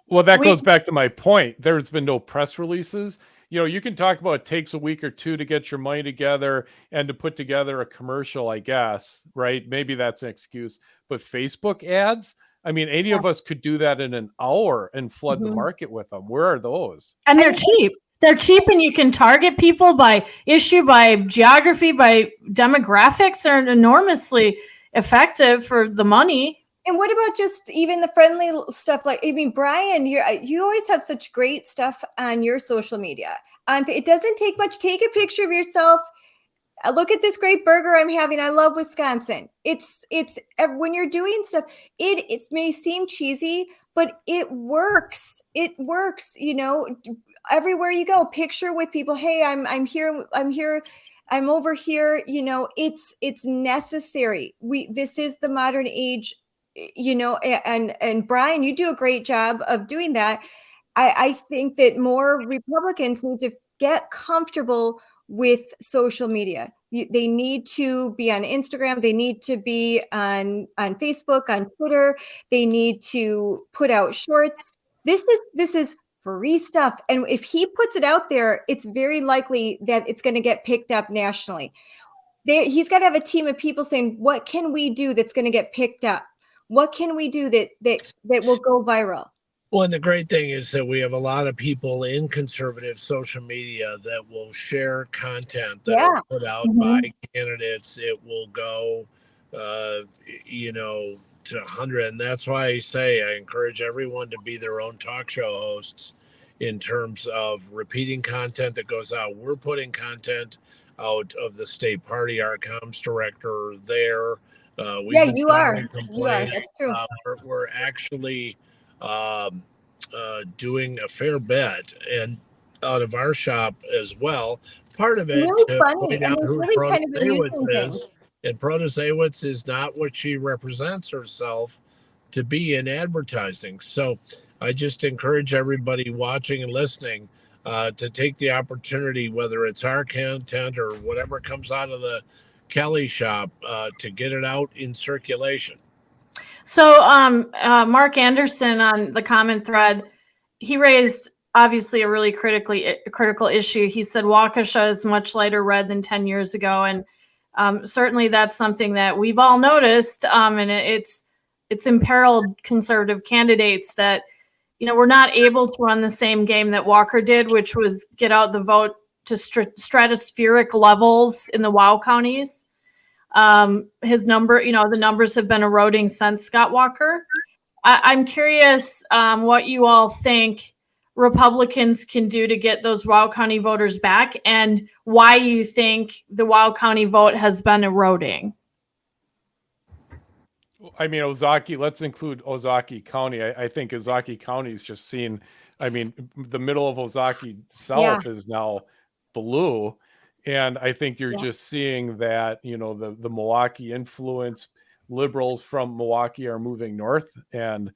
well, that goes back to my point. There's been no press releases. You can talk about it takes a week or two to get your money together and to put together a commercial, I guess, right? Maybe that's an excuse. But Facebook ads, I mean, any of us could do that in an hour and flood the market with them. Where are those? And they're cheap. They're cheap, and you can target people by issue, by geography, by demographics. They're enormously effective for the money. And what about just even the friendly stuff? Like, I mean, Brian, you always have such great stuff on your social media. It doesn't take much. Take a picture of yourself. Look at this great burger I'm having. I love Wisconsin. It's when you're doing stuff, it may seem cheesy, but it works. It works. Everywhere you go, picture with people. Hey, I'm here. I'm over here. It's necessary. This is the modern age. And Brian, you do a great job of doing that. I think that more Republicans need to get comfortable with social media. They need to be on Instagram. They need to be on Facebook, on Twitter. They need to put out shorts. This is free stuff. And if he puts it out there, it's very likely that it's going to get picked up nationally. He's got to have a team of people saying, what can we do that's going to get picked up? What can we do that will go viral? Well, and the great thing is that we have a lot of people in conservative social media that will share content that are put out by candidates. It will go, to 100. And that's why I encourage everyone to be their own talk show hosts in terms of repeating content that goes out. We're putting content out of the state party, our comms director there. You are. That's true. We're actually doing a fair bit and out of our shop as well. Part of it to point out who Protasiewicz is. And Protasiewicz is not what she represents herself to be in advertising. So I just encourage everybody watching and listening to take the opportunity, whether it's our content or whatever comes out of the Kelly shop, to get it out in circulation. So Mark Anderson on the comment thread, he raised obviously a really critical issue. He said Waukesha is much lighter red than 10 years ago. And certainly that's something that we've all noticed. And it's imperiled conservative candidates that, we're not able to run the same game that Walker did, which was get out the vote to stratospheric levels in the WOW counties. His number, the numbers have been eroding since Scott Walker. I'm curious what you all think Republicans can do to get those WOW County voters back, and why you think the WOW County vote has been eroding. I mean, Ozaukee, let's include Ozaukee County. I think Ozaukee County is just seen, the middle of Ozaukee South is now blue. And I think you're just seeing that, the Milwaukee influence, liberals from Milwaukee are moving north and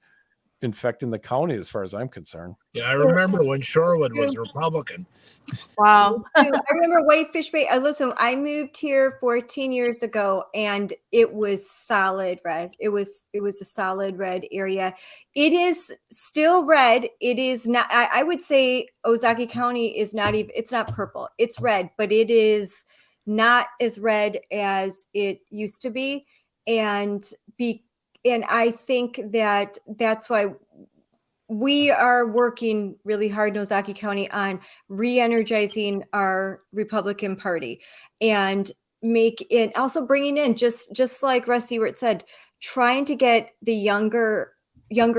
infecting the county as far as I'm concerned. Yeah, I remember when Shorewood was Republican. Wow. I remember Whitefish Bay. Listen, I moved here 14 years ago, and it was solid red. It was a solid red area. It is still red. It is not. I would say Ozaukee County is not even. It's not purple. It's red, but it is not as red as it used to be, and I think that's why we are working really hard in Ozaukee County on re-energizing our Republican Party and also bringing in just like Russ Ewert said, trying to get the younger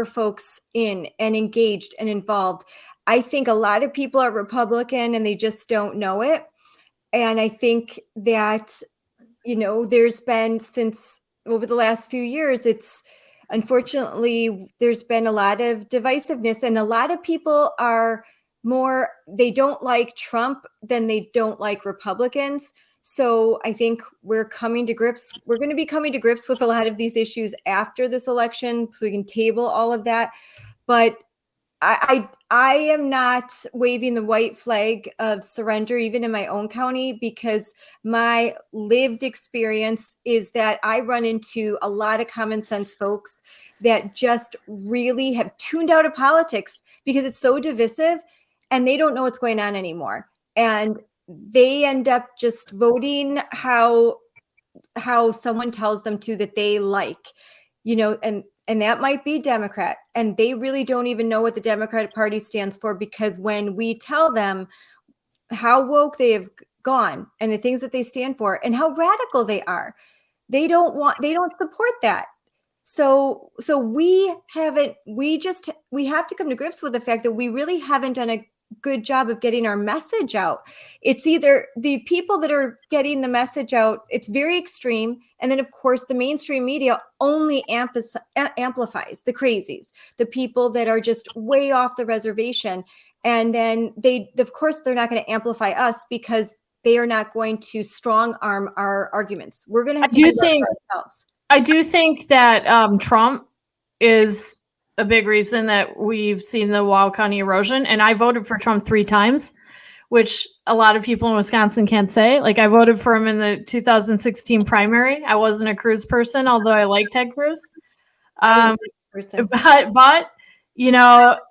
folks in and engaged and involved. I think a lot of people are Republican and they just don't know it. And I think that, there's been, since over the last few years, unfortunately, there's been a lot of divisiveness, and a lot of people they don't like Trump than they don't like Republicans. So I think we're going to be coming to grips with a lot of these issues after this election, so we can table all of that. But I am not waving the white flag of surrender, even in my own county, because my lived experience is that I run into a lot of common sense folks that just really have tuned out of politics because it's so divisive and they don't know what's going on anymore. And they end up just voting how someone tells them to, that they like, and that might be Democrat. And they really don't even know what the Democratic Party stands for, because when we tell them how woke they have gone and the things that they stand for and how radical they are, they don't support that. So we have to come to grips with the fact that we really haven't done a good job of getting our message out. It's either the people that are getting the message out, it's very extreme. And then of course the mainstream media only amplifies the crazies, the people that are just way off the reservation. And then they're not going to amplify us, because they are not going to strong arm our arguments. We're going to have to do that for ourselves. I do think that Trump is a big reason that we've seen the WOW County erosion. And I voted for Trump 3 times, which a lot of people in Wisconsin can't say. Like, I voted for him in the 2016 primary. I wasn't a Cruz person, although I like Ted Cruz. But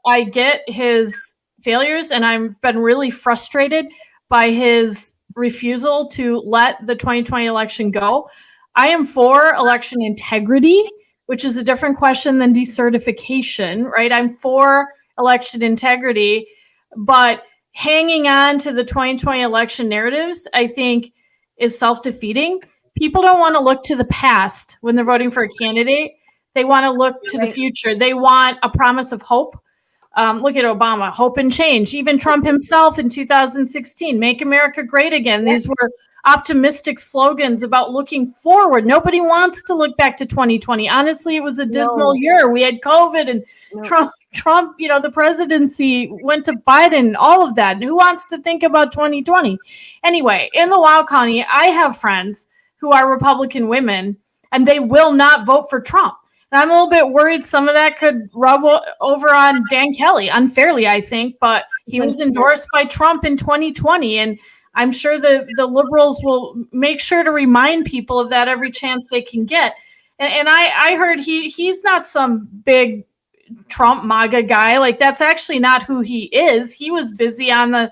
I get his failures, and I've been really frustrated by his refusal to let the 2020 election go. I am for election integrity, which is a different question than decertification, right? I'm for election integrity, but hanging on to the 2020 election narratives, I think, is self-defeating. People don't want to look to the past when they're voting for a candidate. They want to look to the future. They want a promise of hope. Look at Obama, hope and change. Even Trump himself in 2016, make America great again. These were optimistic slogans about looking forward. Nobody wants to look back to 2020. Honestly, it was a dismal year. We had COVID and Trump, the presidency went to Biden, all of that. And who wants to think about 2020? Anyway, in the WOW County, I have friends who are Republican women, and they will not vote for Trump. And I'm a little bit worried some of that could rub over on Dan Kelly unfairly, I think, but he was endorsed by Trump in 2020. And I'm sure the liberals will make sure to remind people of that every chance they can get. And I heard he's not some big Trump MAGA guy. Like, that's actually not who he is. He was busy on the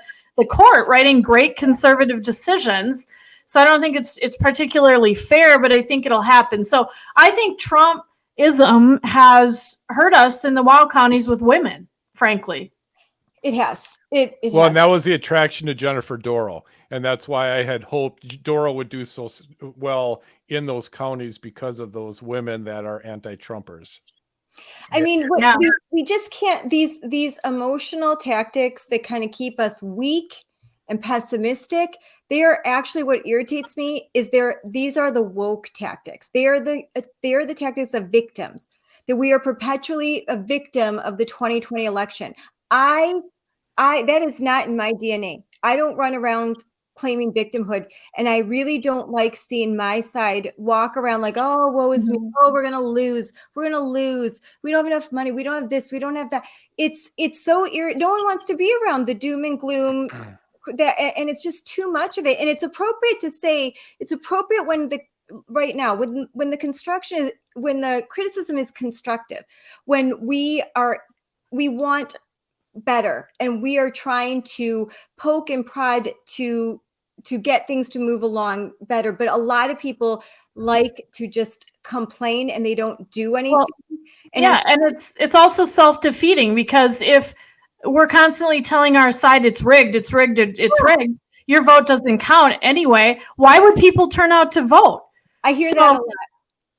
court writing great conservative decisions. So I don't think it's particularly fair, but I think it'll happen. So I think Trumpism has hurt us in the WOW counties with women, frankly. It has. It Well, has. and that was the attraction to Jennifer Doral, and that's why I had hoped Doral would do so well in those counties because of those women that are anti-Trumpers. I mean, Yeah. we just can't, these emotional tactics that kind of keep us weak and pessimistic, they are actually what irritates me is these are the woke tactics. They are the tactics of victims, that we are perpetually a victim of the 2020 election. I that is not in my DNA. I don't run around claiming victimhood, and I really don't like seeing my side walk around like, oh, woe is me. Oh, we're gonna lose. We're gonna lose. We don't have enough money. We don't have this. We don't have that. It's so no one wants to be around the doom and gloom. That, and it's just too much of it. And it's appropriate to say, it's appropriate when right now when the construction is, when the criticism is constructive, when we want better and we are trying to poke and prod to get things to move along better, but a lot of people like to just complain and they don't do anything. Well, and it's also self-defeating, because if we're constantly telling our side it's rigged, rigged, your vote doesn't count anyway, why would people turn out to vote? I hear that a lot.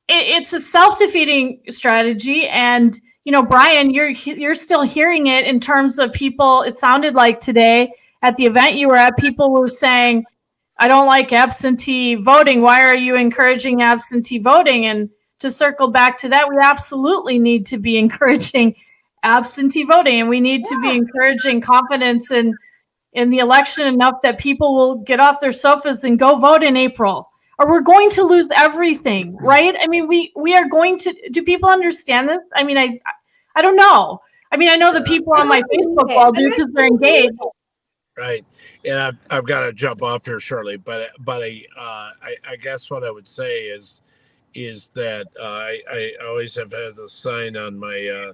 It's a self-defeating strategy. And Brian, you're still hearing it in terms of people. It sounded like today at the event you were at, people were saying, I don't like absentee voting. Why are you encouraging absentee voting? And to circle back to that, we absolutely need to be encouraging absentee voting, and we need to be encouraging confidence in the election enough that people will get off their sofas and go vote in April, or we're going to lose everything, right? I mean, we are going to. Do people understand this? I mean, I don't know. I mean, I know the people on my Facebook wall do because they're engaged. Right, and I've got to jump off here shortly, but I guess what I would say is that I always have had a sign on my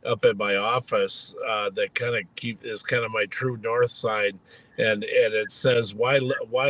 up at my office that kind of is kind of my true north sign, and it says why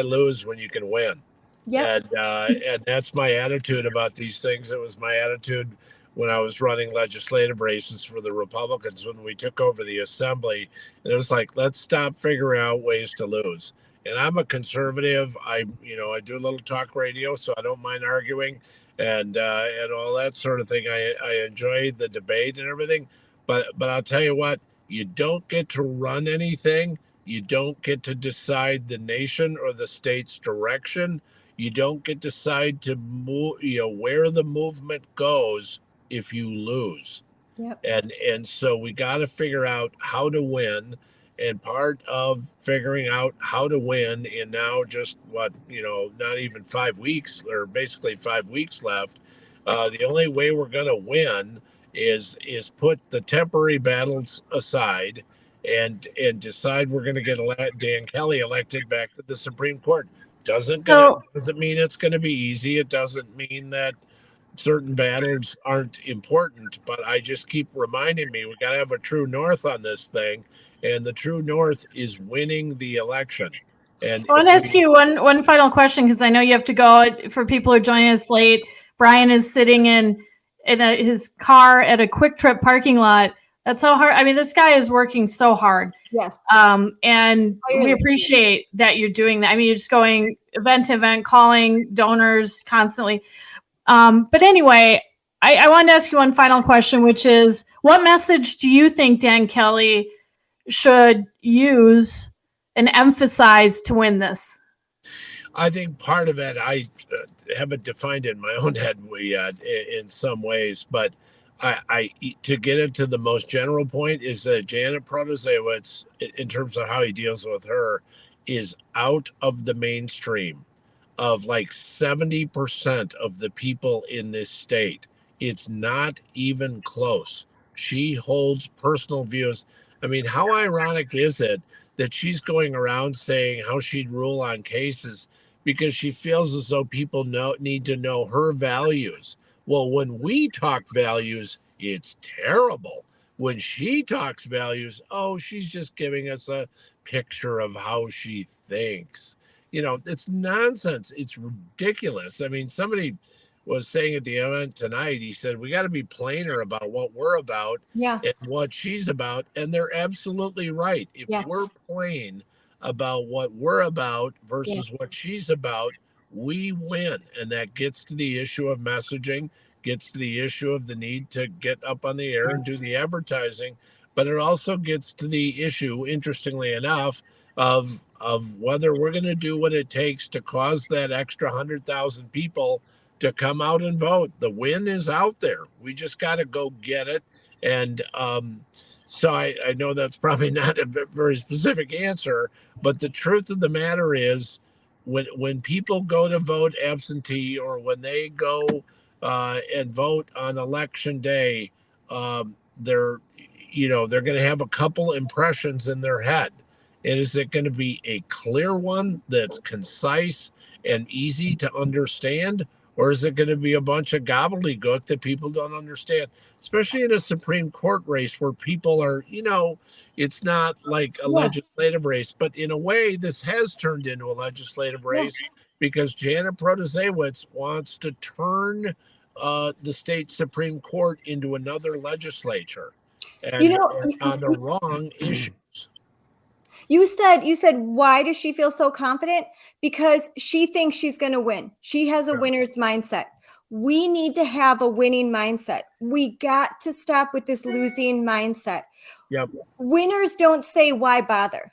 lose when you can win. Yeah. And that's my attitude about these things. It was my attitude when I was running legislative races for the Republicans when we took over the assembly. And it was like, let's stop figuring out ways to lose. And I'm a conservative. I do a little talk radio, so I don't mind arguing and all that sort of thing. I enjoy the debate and everything. But I'll tell you what, you don't get to run anything. You don't get to decide the nation or the state's direction. You don't get to decide to move, where the movement goes if you lose. Yep. And so we got to figure out how to win. And part of figuring out how to win in now just not even 5 weeks, or basically 5 weeks left. The only way we're going to win is put the temporary battles aside and decide we're going to get Dan Kelly elected back to the Supreme Court. Doesn't mean it's going to be easy. It doesn't mean that certain battles aren't important, but I just keep reminding me we got to have a true north on this thing, and the true north is winning the election. And I want to ask you one final question, because I know you have to go. For people who are joining us late, Brian is sitting in his car at a Quick Trip parking lot. That's so hard. I mean, this guy is working so hard. Yes. And we appreciate that you're doing that. I mean, you're just going event to event, calling donors constantly. But anyway, I wanted to ask you one final question, which is, what message do you think Dan Kelly should use and emphasize to win this? I think part of it, I haven't defined it in my own head in some ways, but I to get into the most general point is that Janet Protasiewicz, in terms of how he deals with her, is out of the mainstream of like 70% of the people in this state. It's not even close. She holds personal views. I mean, how ironic is it that she's going around saying how she'd rule on cases because she feels as though people need to know her values? Well, when we talk values, it's terrible. When she talks values, oh, she's just giving us a picture of how she thinks. It's nonsense. It's ridiculous. I mean, somebody was saying at the event tonight. He said, we got to be plainer about what we're about Yeah. and what she's about. And they're absolutely right. If Yes. we're plain about what we're about versus Yes. what she's about, we win. And that gets to the issue of messaging, gets to the issue of the need to get up on the air and do the advertising. But it also gets to the issue, interestingly enough, of whether we're going to do what it takes to cause that extra 100,000 people to come out and vote. The win is out there. We just got to go get it. And so I know that's probably not a very specific answer, but the truth of the matter is, when people go to vote absentee, or when they go and vote on election day, they're they're going to have a couple impressions in their head. And is it going to be a clear one that's concise and easy to understand? Or is it going to be a bunch of gobbledygook that people don't understand? Especially in a Supreme Court race where people are, it's not like a Yeah. legislative race, but in a way, this has turned into a legislative race because Janet Protasiewicz wants to turn the state Supreme Court into another legislature, and on the wrong issues. You said, why does she feel so confident? Because she thinks she's going to win. She has a winner's mindset. We need to have a winning mindset. We got to stop with this losing mindset. Yep. Winners don't say, why bother?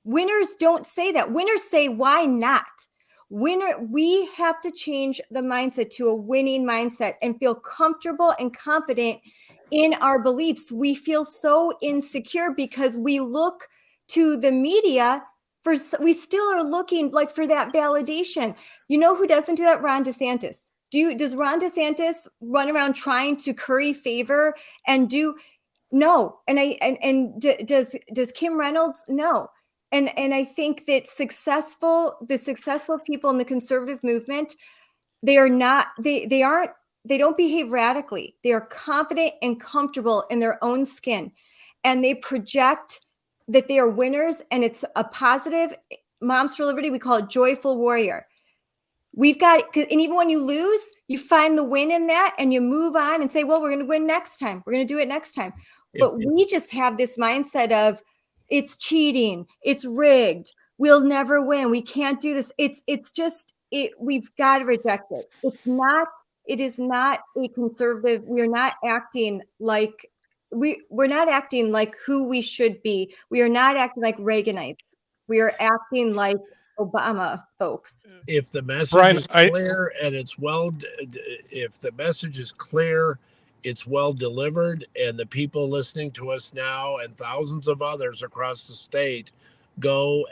Winners don't say that. Winners say, why not? We have to change the mindset to a winning mindset and feel comfortable and confident in our beliefs. We feel so insecure because we look to the media we still are looking like for that validation. You know who doesn't do that? Ron DeSantis. Does Ron DeSantis run around trying to curry favor and do? No. Does Kim Reynolds? No. And I think that the successful people in the conservative movement, they don't behave radically. They are confident and comfortable in their own skin, and they project that they are winners, and it's a positive. Moms for Liberty, we call it joyful warrior. We've got, and even when you lose, you find the win in that and you move on and say, well, we're going to win next time. We're going to do it next time. But we just have this mindset of it's cheating, it's rigged, we'll never win, we can't do this. We've got to reject it. It is not a conservative. We're not acting like we're not acting like who we should be. We are not acting like Reaganites. We are acting like Obama folks. If the message Brian, is clear and it's if the message is clear, it's well delivered, and the people listening to us now and thousands of others across the state go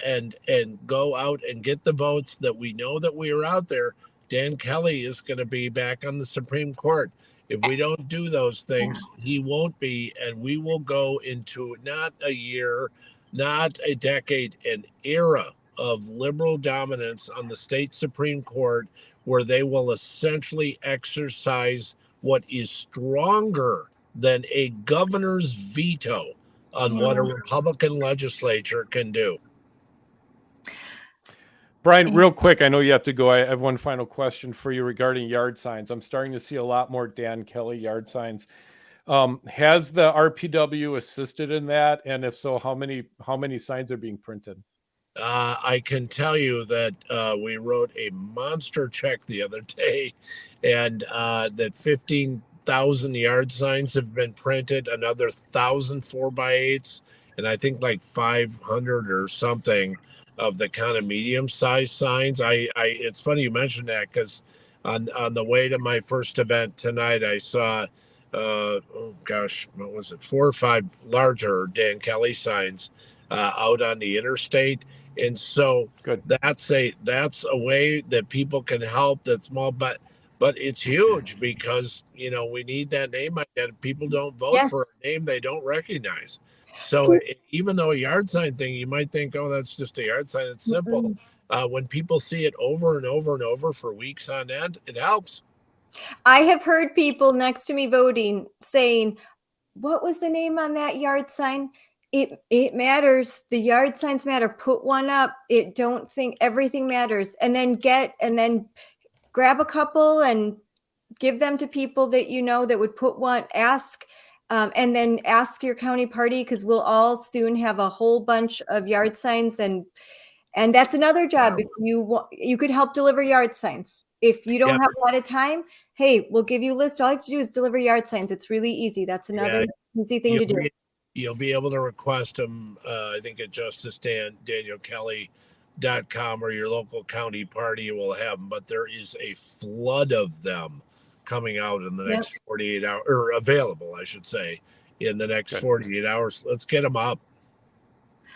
out and get the votes that we know that we are out there, Dan Kelly is going to be back on the Supreme Court. If we don't do those things, he won't be, and we will go into not a year, not a decade, an era of liberal dominance on the state Supreme Court, where they will essentially exercise what is stronger than a governor's veto on what a Republican legislature can do. Brian, real quick, I know you have to go. I have one final question for you regarding yard signs. I'm starting to see a lot more Dan Kelly yard signs. Has the RPW assisted in that? And if so, how many signs are being printed? I can tell you that we wrote a monster check the other day, and that 15,000 yard signs have been printed, another 1,000 4x8s, and I think like 500 or something of the kind of medium-sized signs. It's funny you mentioned that, because on the way to my first event tonight, I saw what was it, 4 or 5 larger Dan Kelly signs out on the interstate. And so Good. that's a way that people can help. That's small, but it's huge, because we need that name identity. People don't vote for a name they don't recognize. So even though a yard sign thing, you might think, oh, that's just a yard sign, it's simple. When people see it over and over and over for weeks on end, it helps. I have heard people next to me voting saying, what was the name on that yard sign? It matters. The yard signs matter. Put one up. Don't think everything matters. And then grab a couple and give them to people that you know that would and then ask your county party, because we'll all soon have a whole bunch of yard signs, and that's another job. If you could help deliver yard signs. If you don't have a lot of time, hey, we'll give you a list. All you have to do is deliver yard signs. It's really easy. That's another easy thing to do. You'll be able to request them, I think, at JusticeDanielKelly.com, or your local county party will have them. But there is a flood of them coming out in the next 48 hours, or available, I should say, in the next 48 hours. Let's get them up.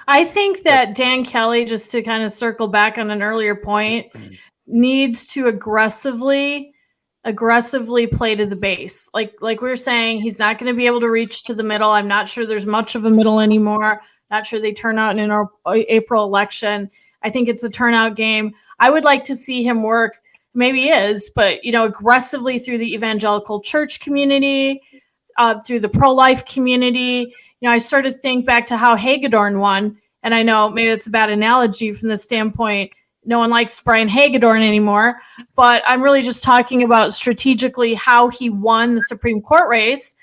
I think that Dan Kelly, just to kind of circle back on an earlier point, needs to aggressively play to the base. Like we were saying, he's not going to be able to reach to the middle. I'm not sure there's much of a middle anymore. Not sure they turn out in our April election. I think it's a turnout game. I would like to see him work, maybe he is, but aggressively through the evangelical church community, through the pro-life community. I started to think back to how Hagedorn won, and I know maybe it's a bad analogy from the standpoint no one likes Brian Hagedorn anymore, but I'm really just talking about strategically how he won the Supreme Court race.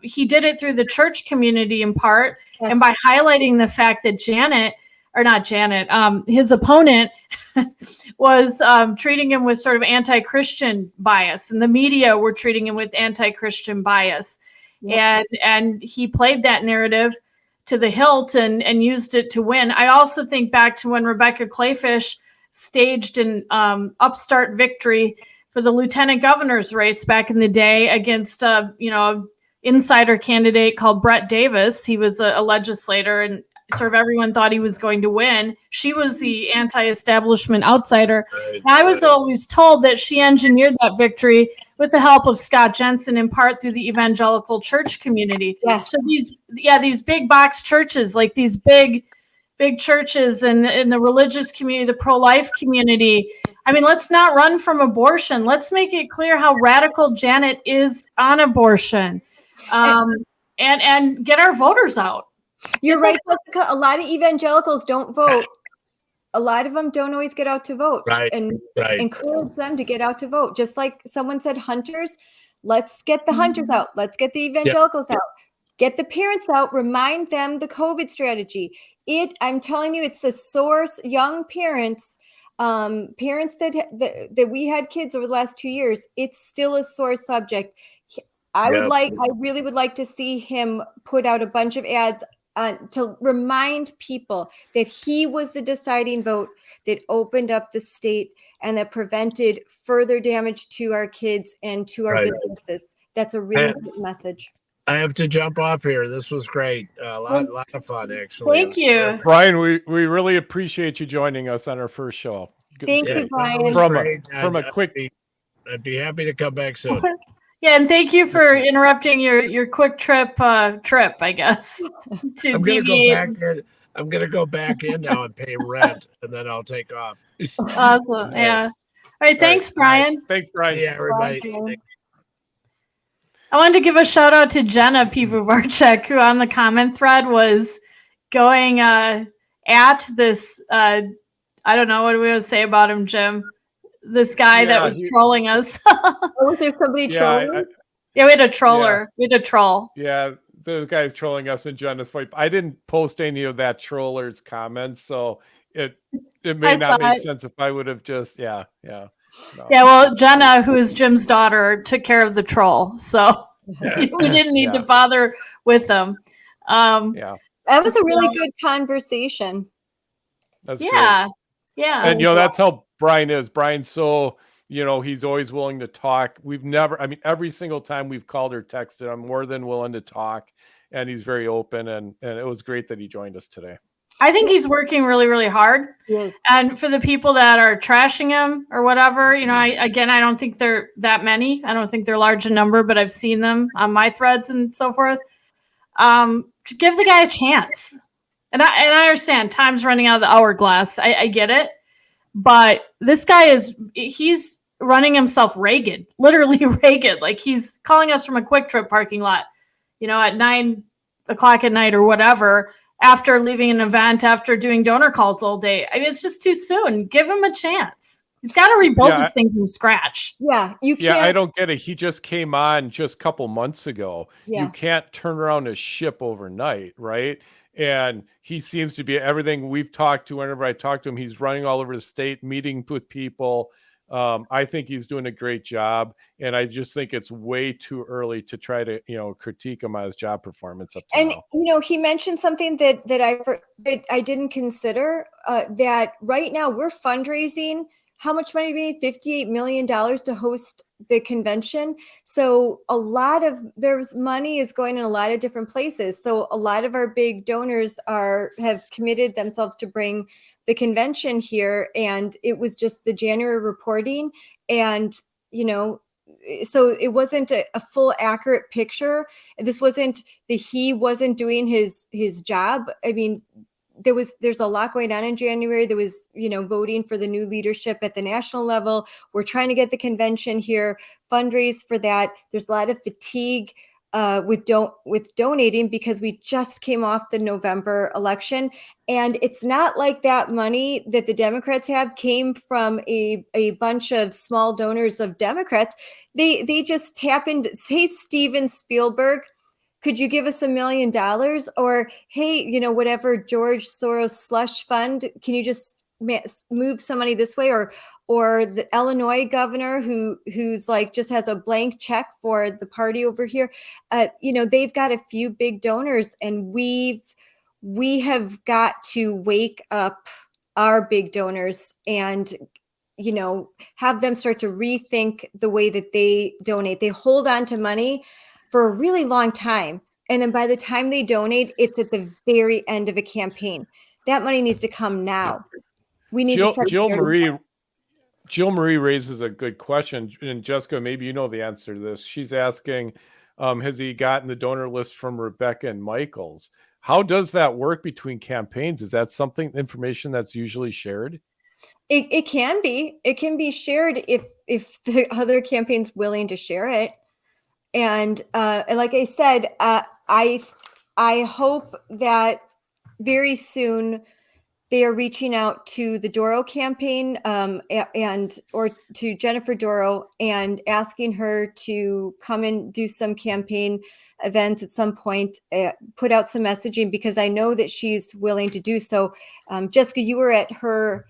He did it through the church community in part, and by highlighting the fact that his opponent was treating him with sort of anti-Christian bias, and the media were treating him with anti-Christian bias. And he played that narrative to the hilt and used it to win. I also think back to when Rebecca Clayfish staged an upstart victory for the lieutenant governor's race back in the day against insider candidate called Brett Davis. He was a legislator, and sort of everyone thought he was going to win. She was the anti-establishment outsider. I was always told that she engineered that victory with the help of Scott Jensen, in part through the evangelical church community. Yes. So these big box churches, like these big churches and in the religious community, the pro-life community. I mean, let's not run from abortion. Let's make it clear how radical Janet is on abortion, and get our voters out. You're right, Jessica. A lot of evangelicals don't vote. A lot of them don't always get out to vote. And encourage them to get out to vote. Just like someone said, hunters, let's get the hunters out. Let's get the evangelicals out. Get the parents out. Remind them the COVID strategy. I'm telling you, it's the source. Young parents, parents that we had kids over the last 2 years, it's still a sore subject. I really would like to see him put out a bunch of ads to remind people that he was the deciding vote that opened up the state and that prevented further damage to our kids and to our businesses. That's a really important message. I have to jump off here. This was great. A lot of fun, actually. Thank you. Brian, we really appreciate you joining us on our first show. Thank you, Brian. From a quick... I'd be happy to come back soon. Yeah, and thank you for interrupting your quick trip, I guess. I'm gonna go back in now and pay rent, and then I'll take off. Awesome. Yeah. All right. Thanks, Brian. Thanks, Brian. Yeah, everybody. I wanted to give a shout out to Jenna Pivovarchuk, who on the comment thread was going at this. I don't know, what do we want to say about him, Jim? This guy that was trolling us. Was there somebody trolling? Yeah, we had a troller. We had a troll. Yeah, the guy's trolling us in Jenna's fight. I didn't post any of that troller's comments, so it may not make sense if I would have just No. Yeah, well, Jenna, who is Jim's daughter, took care of the troll, so we didn't need to bother with them. That was a really good conversation. That's great. Yeah. And that's how Brian is. Brian's so, he's always willing to talk. Every single time we've called or texted, I'm more than willing to talk, and he's very open, and it was great that he joined us today. I think he's working really, really hard. Yeah. And for the people that are trashing him or whatever, I don't think they're that many. I don't think they're large in number, but I've seen them on my threads and so forth. Give the guy a chance. And I understand time's running out of the hourglass. I get it. But this guy he's running himself ragged, literally ragged. Like he's calling us from a Quick Trip parking lot, at 9 o'clock at night or whatever, after leaving an event, after doing donor calls all day. I mean, it's just too soon. Give him a chance. He's got to rebuild Yeah, this thing from scratch. Yeah, you Yeah, I can't. don't get it. He just came on just a couple months ago. You Yeah. can't turn around a ship overnight, right? And he seems to be everything we've talked to. Whenever I talk to him, he's running all over the state, meeting with people. I think he's doing a great job, and I just think it's way too early to try to, critique him on his job performance up to And now. he mentioned something that I didn't consider. That right now we're fundraising. How much money do we need? $58 million to host the convention. So a lot of there's money is going in a lot of different places. So a lot of our big donors have committed themselves to bring the convention here. And it was just the January reporting. And, so it wasn't a full accurate picture. This wasn't he wasn't doing his job. I mean, there's a lot going on in January. There was, voting for the new leadership at the national level. We're trying to get the convention here, fundraise for that. There's a lot of fatigue with donating because we just came off the November election. And it's not like that money that the Democrats have came from a bunch of small donors of Democrats. They just happened, say, Steven Spielberg, could you give us $1 million? Or, hey, whatever George Soros slush fund, can you just move some money this way? Or the Illinois governor who's like just has a blank check for the party over here. They've got a few big donors, and we have got to wake up our big donors and have them start to rethink the way that they donate. They hold on to money for a really long time. And then by the time they donate, it's at the very end of a campaign. That money needs to come now. We need to Jill Marie raises a good question. And Jessica, maybe you know the answer to this. She's asking, has he gotten the donor list from Rebecca and Michaels? How does that work between campaigns? Is that information that's usually shared? It can be. It can be shared if the other campaign's willing to share it. And like I said, I hope that very soon they are reaching out to the Doro campaign or to Jennifer Doro and asking her to come and do some campaign events at some point, put out some messaging, because I know that she's willing to do so. Jessica, you were at her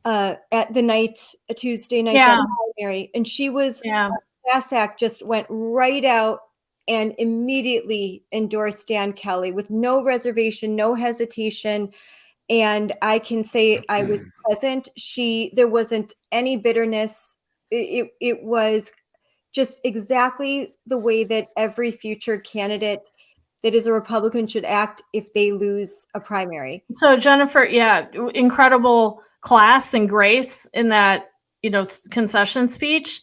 at the Tuesday night, Yeah. Mary, and she was. Yeah. Basak just went right out and immediately endorsed Dan Kelly with no reservation, no hesitation. And I can say I was present. There wasn't any bitterness. It was just exactly the way that every future candidate that is a Republican should act if they lose a primary. So Jennifer, yeah, incredible class and grace in that, concession speech.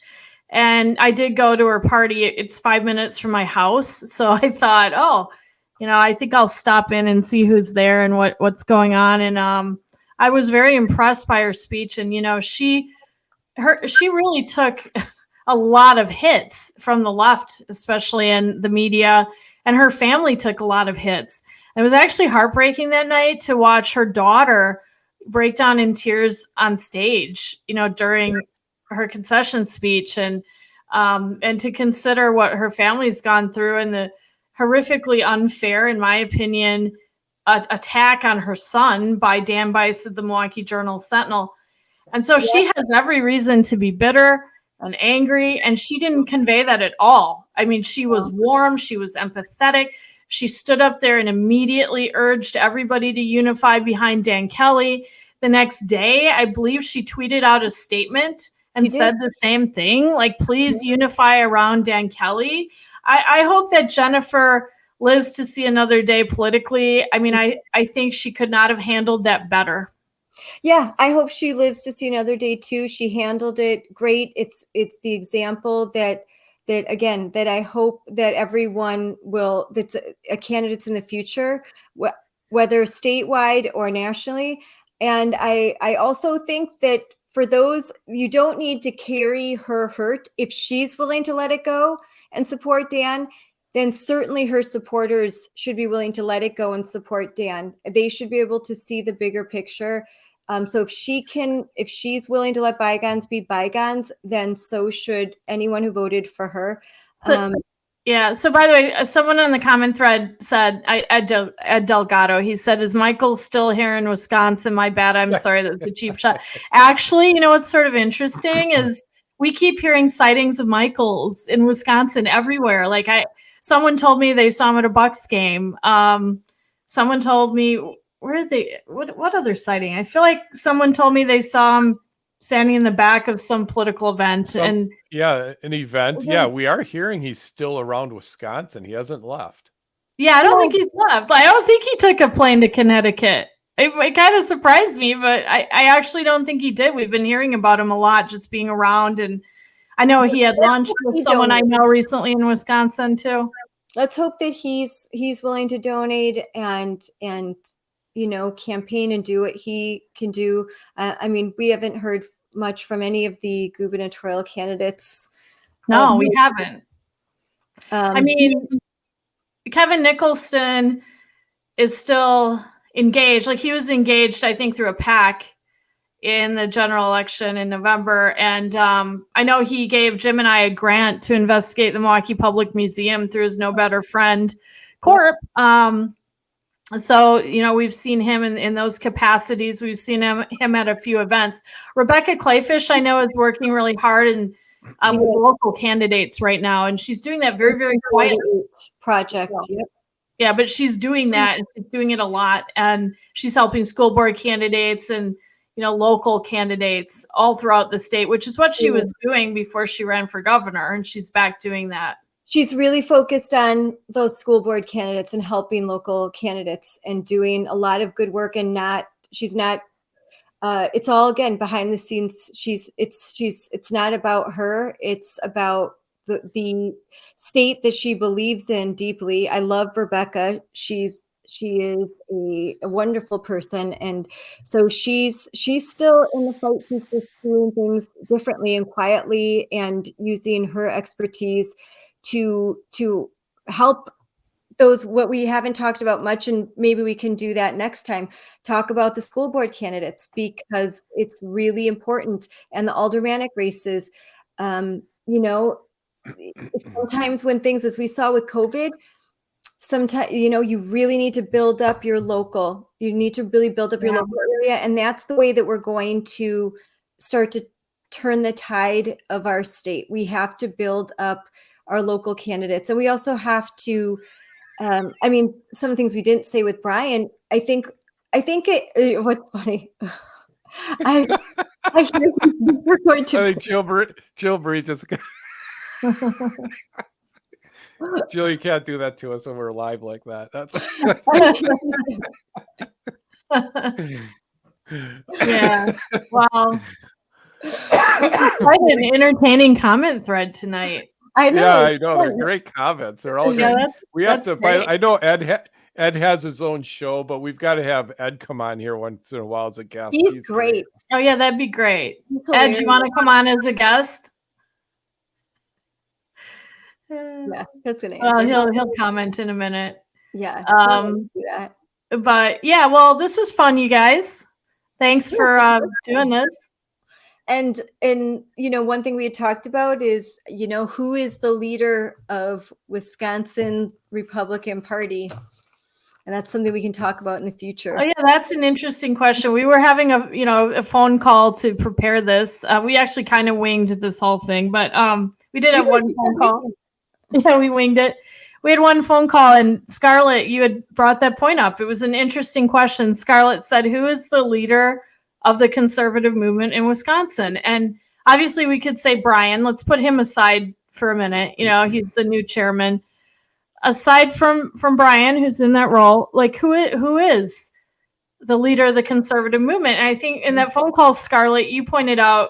And I did go to her party. It's 5 minutes from my house. So I thought, I think I'll stop in and see who's there and what's going on. And I was very impressed by her speech. And, she really took a lot of hits from the left, especially in the media. And her family took a lot of hits. It was actually heartbreaking that night to watch her daughter break down in tears on stage, during her concession speech, and to consider what her family's gone through and the horrifically unfair, in my opinion, attack on her son by Dan Bice of the Milwaukee Journal-Sentinel. And so she has every reason to be bitter and angry, and she didn't convey that at all. I mean, she was warm, she was empathetic. She stood up there and immediately urged everybody to unify behind Dan Kelly. The next day, I believe she tweeted out a statement and said the same thing, like, please unify around Dan Kelly. I hope that Jennifer lives to see another day politically. I mean, I think she could not have handled that better. Yeah, I hope she lives to see another day too. She handled it great. It's the example that again, that I hope that everyone that's a candidates in the future, whether statewide or nationally. And I also think that for those, you don't need to carry her hurt. If she's willing to let it go and support Dan, then certainly her supporters should be willing to let it go and support Dan. They should be able to see the bigger picture. So if she's willing to let bygones be bygones, then so should anyone who voted for her. So, yeah. So by the way, someone on the comment thread said, Ed Delgado, he said, is Michael still here in Wisconsin? My bad. I'm sorry. That was a cheap shot. Actually, you know, what's sort of interesting is we keep hearing sightings of Michaels in Wisconsin everywhere. Like someone told me they saw him at a Bucks game. Someone told me, what other sighting? I feel like someone told me they saw him standing in the back of some political event. An event. Yeah, we are hearing he's still around Wisconsin. He hasn't left. Yeah, I don't think he's left. I don't think he took a plane to Connecticut. It kind of surprised me, but I actually don't think he did. We've been hearing about him a lot, just being around. And I know he had lunch with someone I know recently in Wisconsin too. Let's hope that he's willing to donate and you know, campaign and do what he can do. I mean, we haven't heard much from any of the gubernatorial candidates. No, we haven't. I mean, Kevin Nicholson is still engaged. Like he was engaged, I think, through a PAC in the general election in November. And I know he gave Jim and I a grant to investigate the Milwaukee Public Museum through his No Better Friend Corp. So, you know, we've seen him in those capacities. We've seen him at a few events. Rebecca Clayfish, I know, is working really hard and with local candidates right now. And she's doing that very, very quietly. Project. Yep. Yeah, but she's doing that and she's doing it a lot. And she's helping school board candidates and, you know, local candidates all throughout the state, which is what she was doing before she ran for governor. And she's back doing that. She's really focused on those school board candidates and helping local candidates and doing a lot of good work. And she's not. It's all again behind the scenes. It's not about her. It's about the state that she believes in deeply. I love Rebecca. She is a wonderful person, and so she's still in the fight. She's just doing things differently and quietly, and using her expertise to help those, what we haven't talked about much, and maybe we can do that next time, talk about the school board candidates, because it's really important, and the aldermanic races. You know, sometimes when things, as we saw with COVID, sometimes, you know, you really need to build up your local, you need to really build up your local area, and that's the way that we're going to start to turn the tide of our state. We have to build up our local candidates. And we also have to, I mean, some of the things we didn't say with Brian, I think what's funny, I hear we're going to. I think Jill Bree just. Jill, you can't do that to us when we're live like that. That's. Yeah. Well, quite an entertaining comment thread tonight. I know. Yeah, I know. They're great comments. They're all Yeah, great. We have to. great. I know Ed has his own show, but we've got to have Ed come on here once in a while as a guest. He's great. Oh yeah, that'd be great. Ed, you want to come on as a guest? Yeah, that's an answer. Well, he'll comment in a minute. Yeah. Do that. But yeah, well, this was fun, you guys. Thanks for doing this. And you know, one thing we had talked about is, you know, who is the leader of Wisconsin Republican Party? And that's something we can talk about in the future. Oh yeah, that's an interesting question. We were having a phone call to prepare this. We actually kind of winged this whole thing, but we did have one phone call. Yeah, we winged it. We had one phone call, and Scarlett, you had brought that point up. It was an interesting question. Scarlett said, who is the leader of the conservative movement in Wisconsin? And obviously we could say Brian. Let's put him aside for a minute. You know, he's the new chairman. Aside from Brian, who's in that role, like who is the leader of the conservative movement? And I think in that phone call, Scarlett, you pointed out,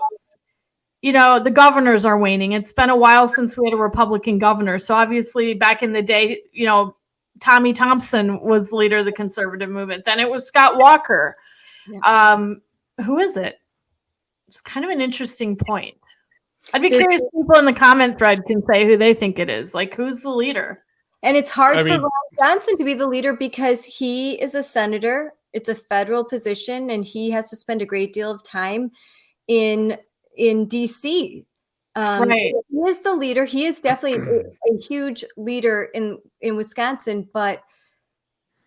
you know, the governors are waning. It's been a while since we had a Republican governor. So obviously back in the day, you know, Tommy Thompson was leader of the conservative movement. Then it was Scott Walker. Yeah. Who is it? It's kind of an interesting point. I'd be curious if people in the comment thread can say who they think it is. Like, who's the leader? And it's hard for Ron Johnson to be the leader because he is a senator It's a federal position, and he has to spend a great deal of time in DC. Right. He is the leader. He is definitely a huge leader in Wisconsin, but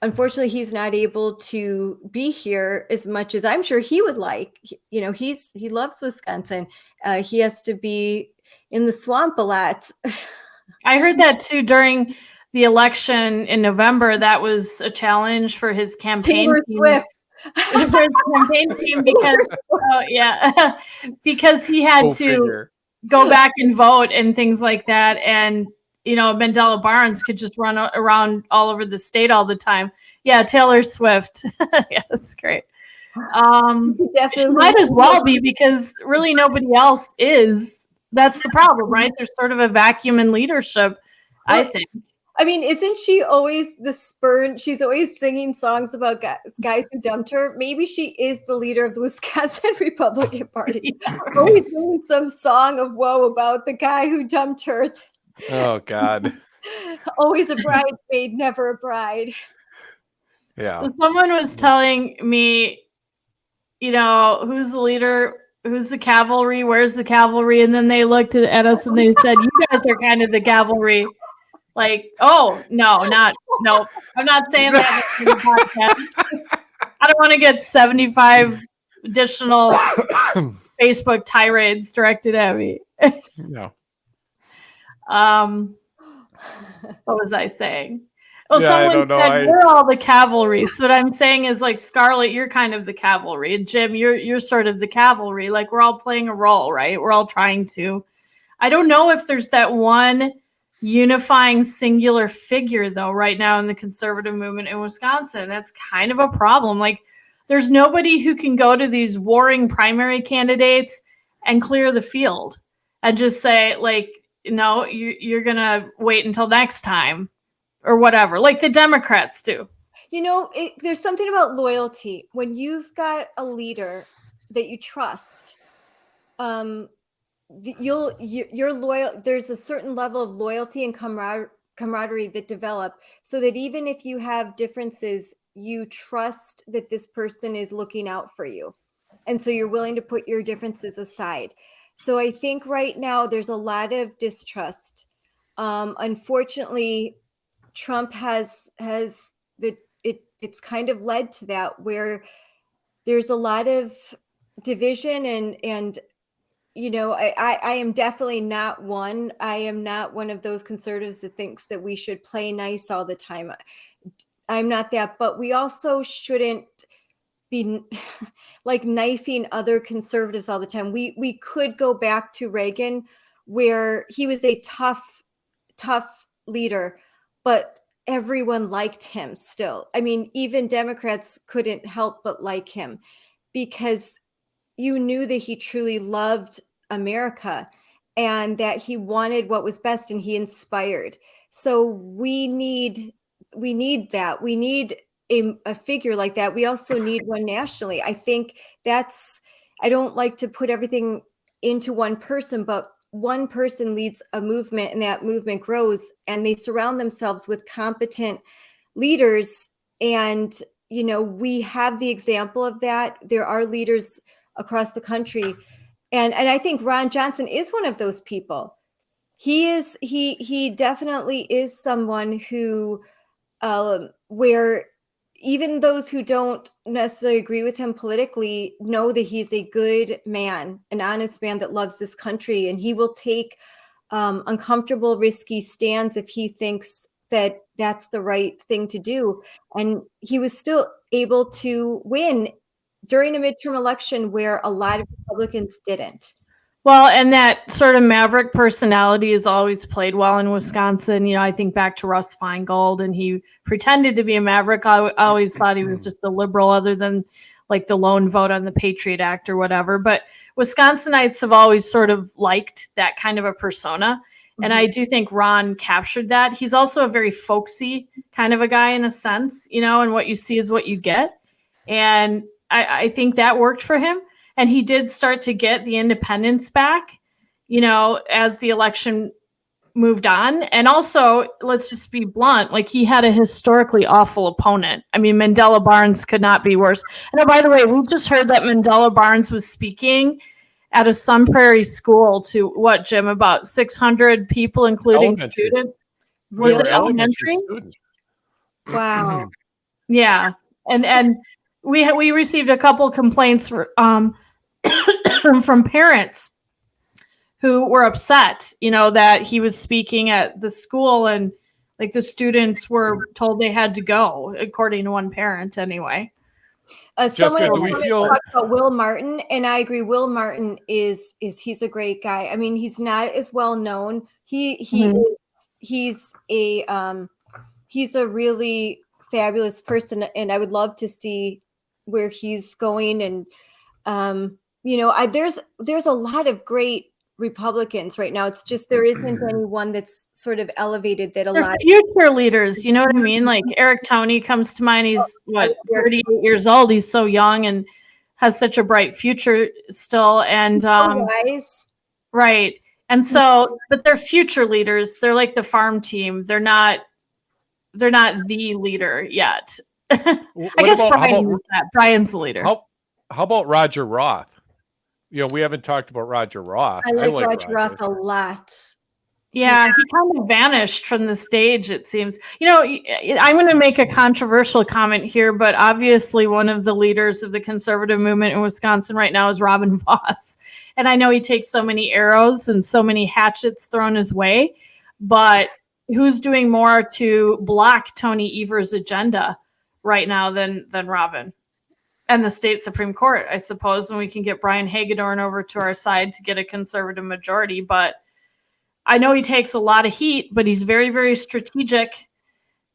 unfortunately, he's not able to be here as much as I'm sure he would like. You know, he loves Wisconsin. He has to be in the swamp a lot. I heard that too during the election in November. That was a challenge for his campaign Taylor team. Swift. For his campaign team because, oh yeah, because he had Go to figure. go back and vote and things like that. And, you know, Mandela Barnes could just run around all over the state all the time. Yeah, Taylor Swift. Yeah, that's great. She Definitely. might as well be, because really nobody else is. That's the problem, right? There's sort of a vacuum in leadership, I think. I mean, isn't she always the spurn? She's always singing songs about guys who dumped her. Maybe she is the leader of the Wisconsin Republican Party. Yeah. Always singing some song of woe about the guy who dumped her. Oh God. Always a bridesmaid, never a bride. Yeah. Someone was telling me, you know, who's the leader? Who's the cavalry? Where's the cavalry? And then they looked at us and they said, you guys are kind of the cavalry. Like, oh, no, I'm not saying that in the podcast. I don't want to get 75 additional Facebook tirades directed at me. No. What was I saying? Oh, Yeah, I someone don't know. said we're all the cavalry. So what I'm saying is, like, Scarlett, you're kind of the cavalry, and Jim, you're sort of the cavalry. Like, we're all playing a role, right? We're all trying to. I don't know if there's that one unifying singular figure though right now in the conservative movement in Wisconsin. That's kind of a problem. Like, there's nobody who can go to these warring primary candidates and clear the field and just say, like, no, you're gonna wait until next time or whatever, like the Democrats do. You know, there's something about loyalty when you've got a leader that you trust. You're loyal. There's a certain level of loyalty and camaraderie that develop, so that even if you have differences, you trust that this person is looking out for you, and so you're willing to put your differences aside. So I think right now there's a lot of distrust. Unfortunately, Trump has it's kind of led to that, where there's a lot of division and you know, I am definitely not one. I am not one of those conservatives that thinks that we should play nice all the time. I'm not that, but we also shouldn't be like knifing other conservatives all the time. We could go back to Reagan, where he was a tough leader, but everyone liked him still. I mean, even Democrats couldn't help but like him, because you knew that he truly loved America and that he wanted what was best, and he inspired. So we need that. We need a figure like that. We also need one nationally. I think I don't like to put everything into one person, but one person leads a movement, and that movement grows, and they surround themselves with competent leaders. And, you know, we have the example of that. There are leaders across the country. And I think Ron Johnson is one of those people. He definitely is someone who, where even those who don't necessarily agree with him politically know that he's a good man, an honest man that loves this country, and he will take uncomfortable, risky stands if he thinks that that's the right thing to do. And he was still able to win during a midterm election where a lot of Republicans didn't. Well, and that sort of maverick personality has always played well in Wisconsin. You know, I think back to Russ Feingold, and he pretended to be a maverick. I always thought he was just a liberal, other than like the lone vote on the Patriot Act or whatever. But Wisconsinites have always sort of liked that kind of a persona. And I do think Ron captured that. He's also a very folksy kind of a guy in a sense, you know, and what you see is what you get. And I think that worked for him. And he did start to get the independents back, you know, as the election moved on. And also, let's just be blunt, like he had a historically awful opponent. I mean, Mandela Barnes could not be worse. And oh, by the way, we just heard that Mandela Barnes was speaking at a Sun Prairie school to what, Jim, about 600 people, including Elementary. students. They Was were it elementary? students. Wow. Yeah. And we received a couple complaints from parents who were upset, that he was speaking at the school, and like the students were told they had to go, according to one parent anyway. Someone Jessica, do we feel talked about Will Martin, and I agree. Will Martin is he's a great guy. I mean, he's not as well known. He's a really fabulous person, and I would love to see where he's going. And there's a lot of great Republicans right now. It's just there isn't anyone that's sort of elevated that a They're lot. future leaders, you know what I mean? Like Eric Toney comes to mind. He's 38 years old. He's so young and has such a bright future still. And Wise. right. And so, but they're future leaders. They're like the farm team. They're not the leader yet. I guess Brian's the leader. How about Roger Roth? We haven't talked about Roger Roth. I like Roger Roth a lot. Yeah, he kind of vanished from the stage, it seems. I'm going to make a controversial comment here, but obviously one of the leaders of the conservative movement in Wisconsin right now is Robin Voss. And I know he takes so many arrows and so many hatchets thrown his way, but who's doing more to block Tony Evers' agenda right now than Robin? And the state Supreme Court, I suppose, when we can get Brian Hagedorn over to our side to get a conservative majority. But I know he takes a lot of heat, but he's very, very strategic.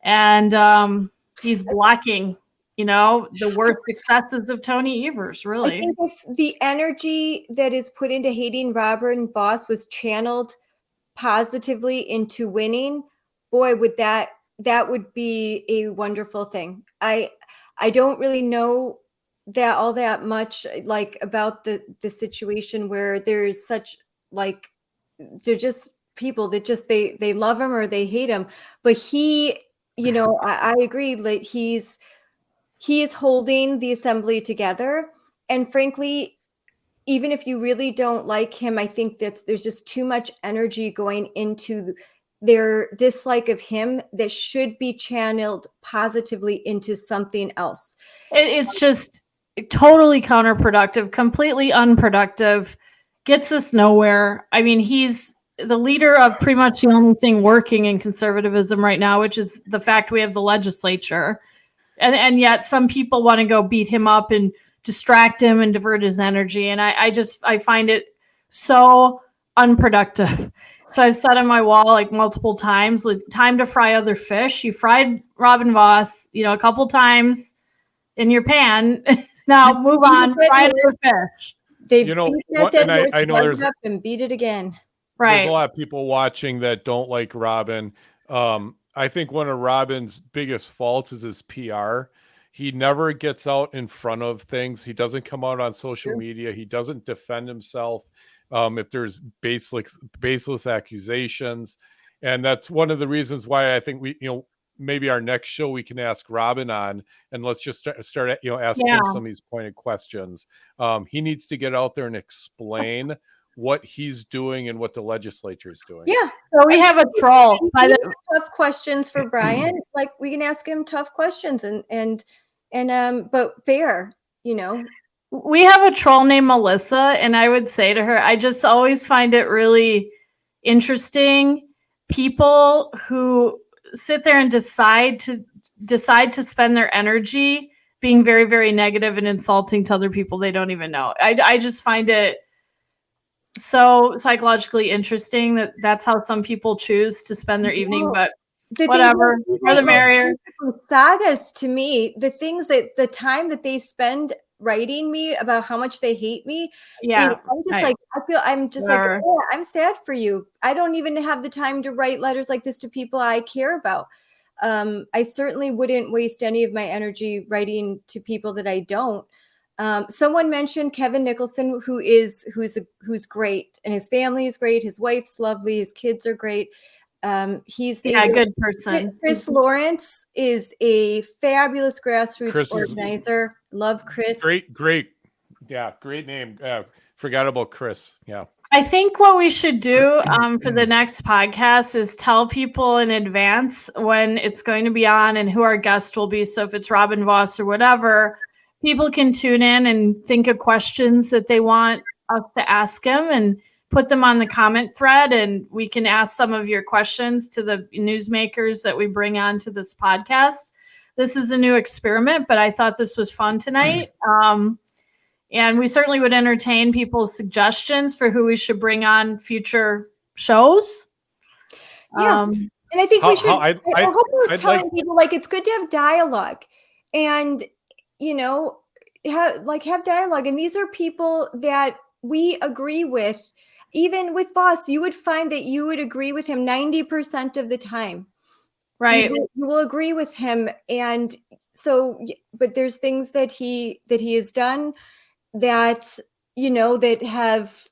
And he's blocking, the worst successes of Tony Evers, really. I think if the energy that is put into hating Robin Voss was channeled positively into winning, boy, that would be a wonderful thing. I don't really know that all that much like about the situation where there's such like they're just people that just they love him or they hate him, but he I agree, like he is holding the assembly together. And frankly, even if you really don't like him, I think that there's just too much energy going into their dislike of him that should be channeled positively into something else. It's just totally counterproductive, completely unproductive, gets us nowhere. I mean, he's the leader of pretty much the only thing working in conservatism right now, which is the fact we have the legislature. And yet some people want to go beat him up and distract him and divert his energy. And I find it so unproductive. So I've said on my wall like multiple times, like, time to fry other fish. You fried Robin Voss, a couple times in your pan. Now move on, fry other fish. They beat that dead horse, I know there's up and beat it again. Right. There's a lot of people watching that don't like Robin. I think one of Robin's biggest faults is his PR. He never gets out in front of things. He doesn't come out on social media. He doesn't defend himself if there's baseless accusations. And that's one of the reasons why I think maybe our next show we can ask Robin on, and let's just start asking him some of these pointed questions. He needs to get out there and explain what he's doing and what the legislature is doing. Yeah. So we have a troll. Tough questions for Brian. Like we can ask him tough questions and but fair, We have a troll named Melissa, and I would say to her, I just always find it really interesting. People who sit there and decide to spend their energy being very, very negative and insulting to other people they don't even know. I just find it so psychologically interesting that's how some people choose to spend their evening, but whatever, more the merrier. Sagas to me, the things that the time that they spend writing me about how much they hate me. Yeah. I'm just like, oh, I'm sad for you. I don't even have the time to write letters like this to people I care about. I certainly wouldn't waste any of my energy writing to people that I don't. Someone mentioned Kevin Nicholson, who's great, and his family is great. His wife's lovely. His kids are great. He's Yeah, good person. Chris Lawrence is a fabulous grassroots Chris is organizer. Love Chris. great. Yeah, great name. Forgot about Chris. Yeah. I think what we should do for the next podcast is tell people in advance when it's going to be on and who our guest will be. So if it's Robin Voss or whatever, people can tune in and think of questions that they want us to ask him and put them on the comment thread. And we can ask some of your questions to the newsmakers that we bring on to this podcast. This is a new experiment, but I thought this was fun tonight. And we certainly would entertain people's suggestions for who we should bring on future shows. Yeah. And I think we should, I hope I was telling people, like, it's good to have dialogue and, you know, have dialogue. And these are people that we agree with. Even with Voss, you would find that you would agree with him 90% of the time. Right. You will agree with him. And so, but there's things that he has done that, you know, that have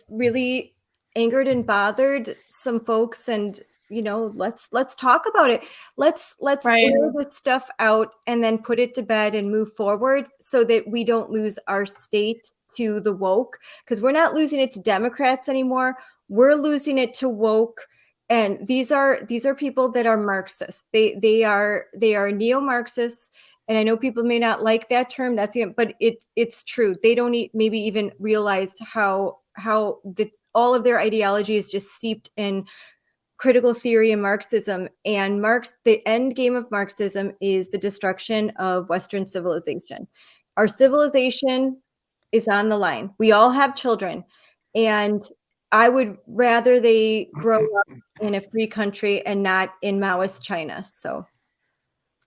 really angered and bothered some folks. And, you know, let's talk about it. Let's air this stuff out and then put it to bed and move forward so that we don't lose our state to the woke, because we're not losing it to Democrats anymore. We're losing it to woke. And these are people that are Marxists. They are neo-Marxists. And I know people may not like that term. But it's true. They don't maybe even realize how all of their ideology is just seeped in critical theory and Marxism. And the end game of Marxism is the destruction of Western civilization. Our civilization is on the line. We all have children, and I would rather they grow up in a free country and not in Maoist China. So,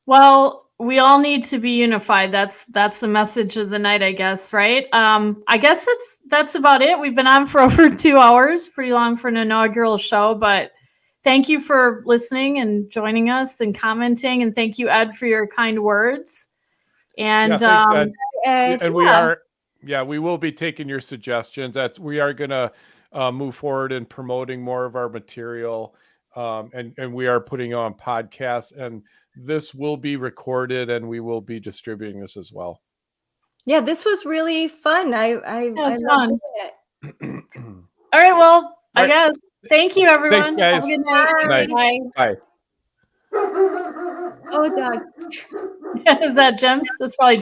well, we all need to be unified. That's the message of the night, I guess, right? I guess that's about it. We've been on for over 2 hours, pretty long for an inaugural show, but thank you for listening and joining us and commenting. And thank you, Ed, for your kind words. And thanks, Ed. And we will be taking your suggestions. We are going to move forward in promoting more of our material. And we are putting on podcasts, and this will be recorded, and we will be distributing this as well. Yeah, this was really fun. I loved it. All right. Well, I guess. Thank you, everyone. Thanks, guys. Have a good night. Bye. Oh, dog. Is that Jim's? That's probably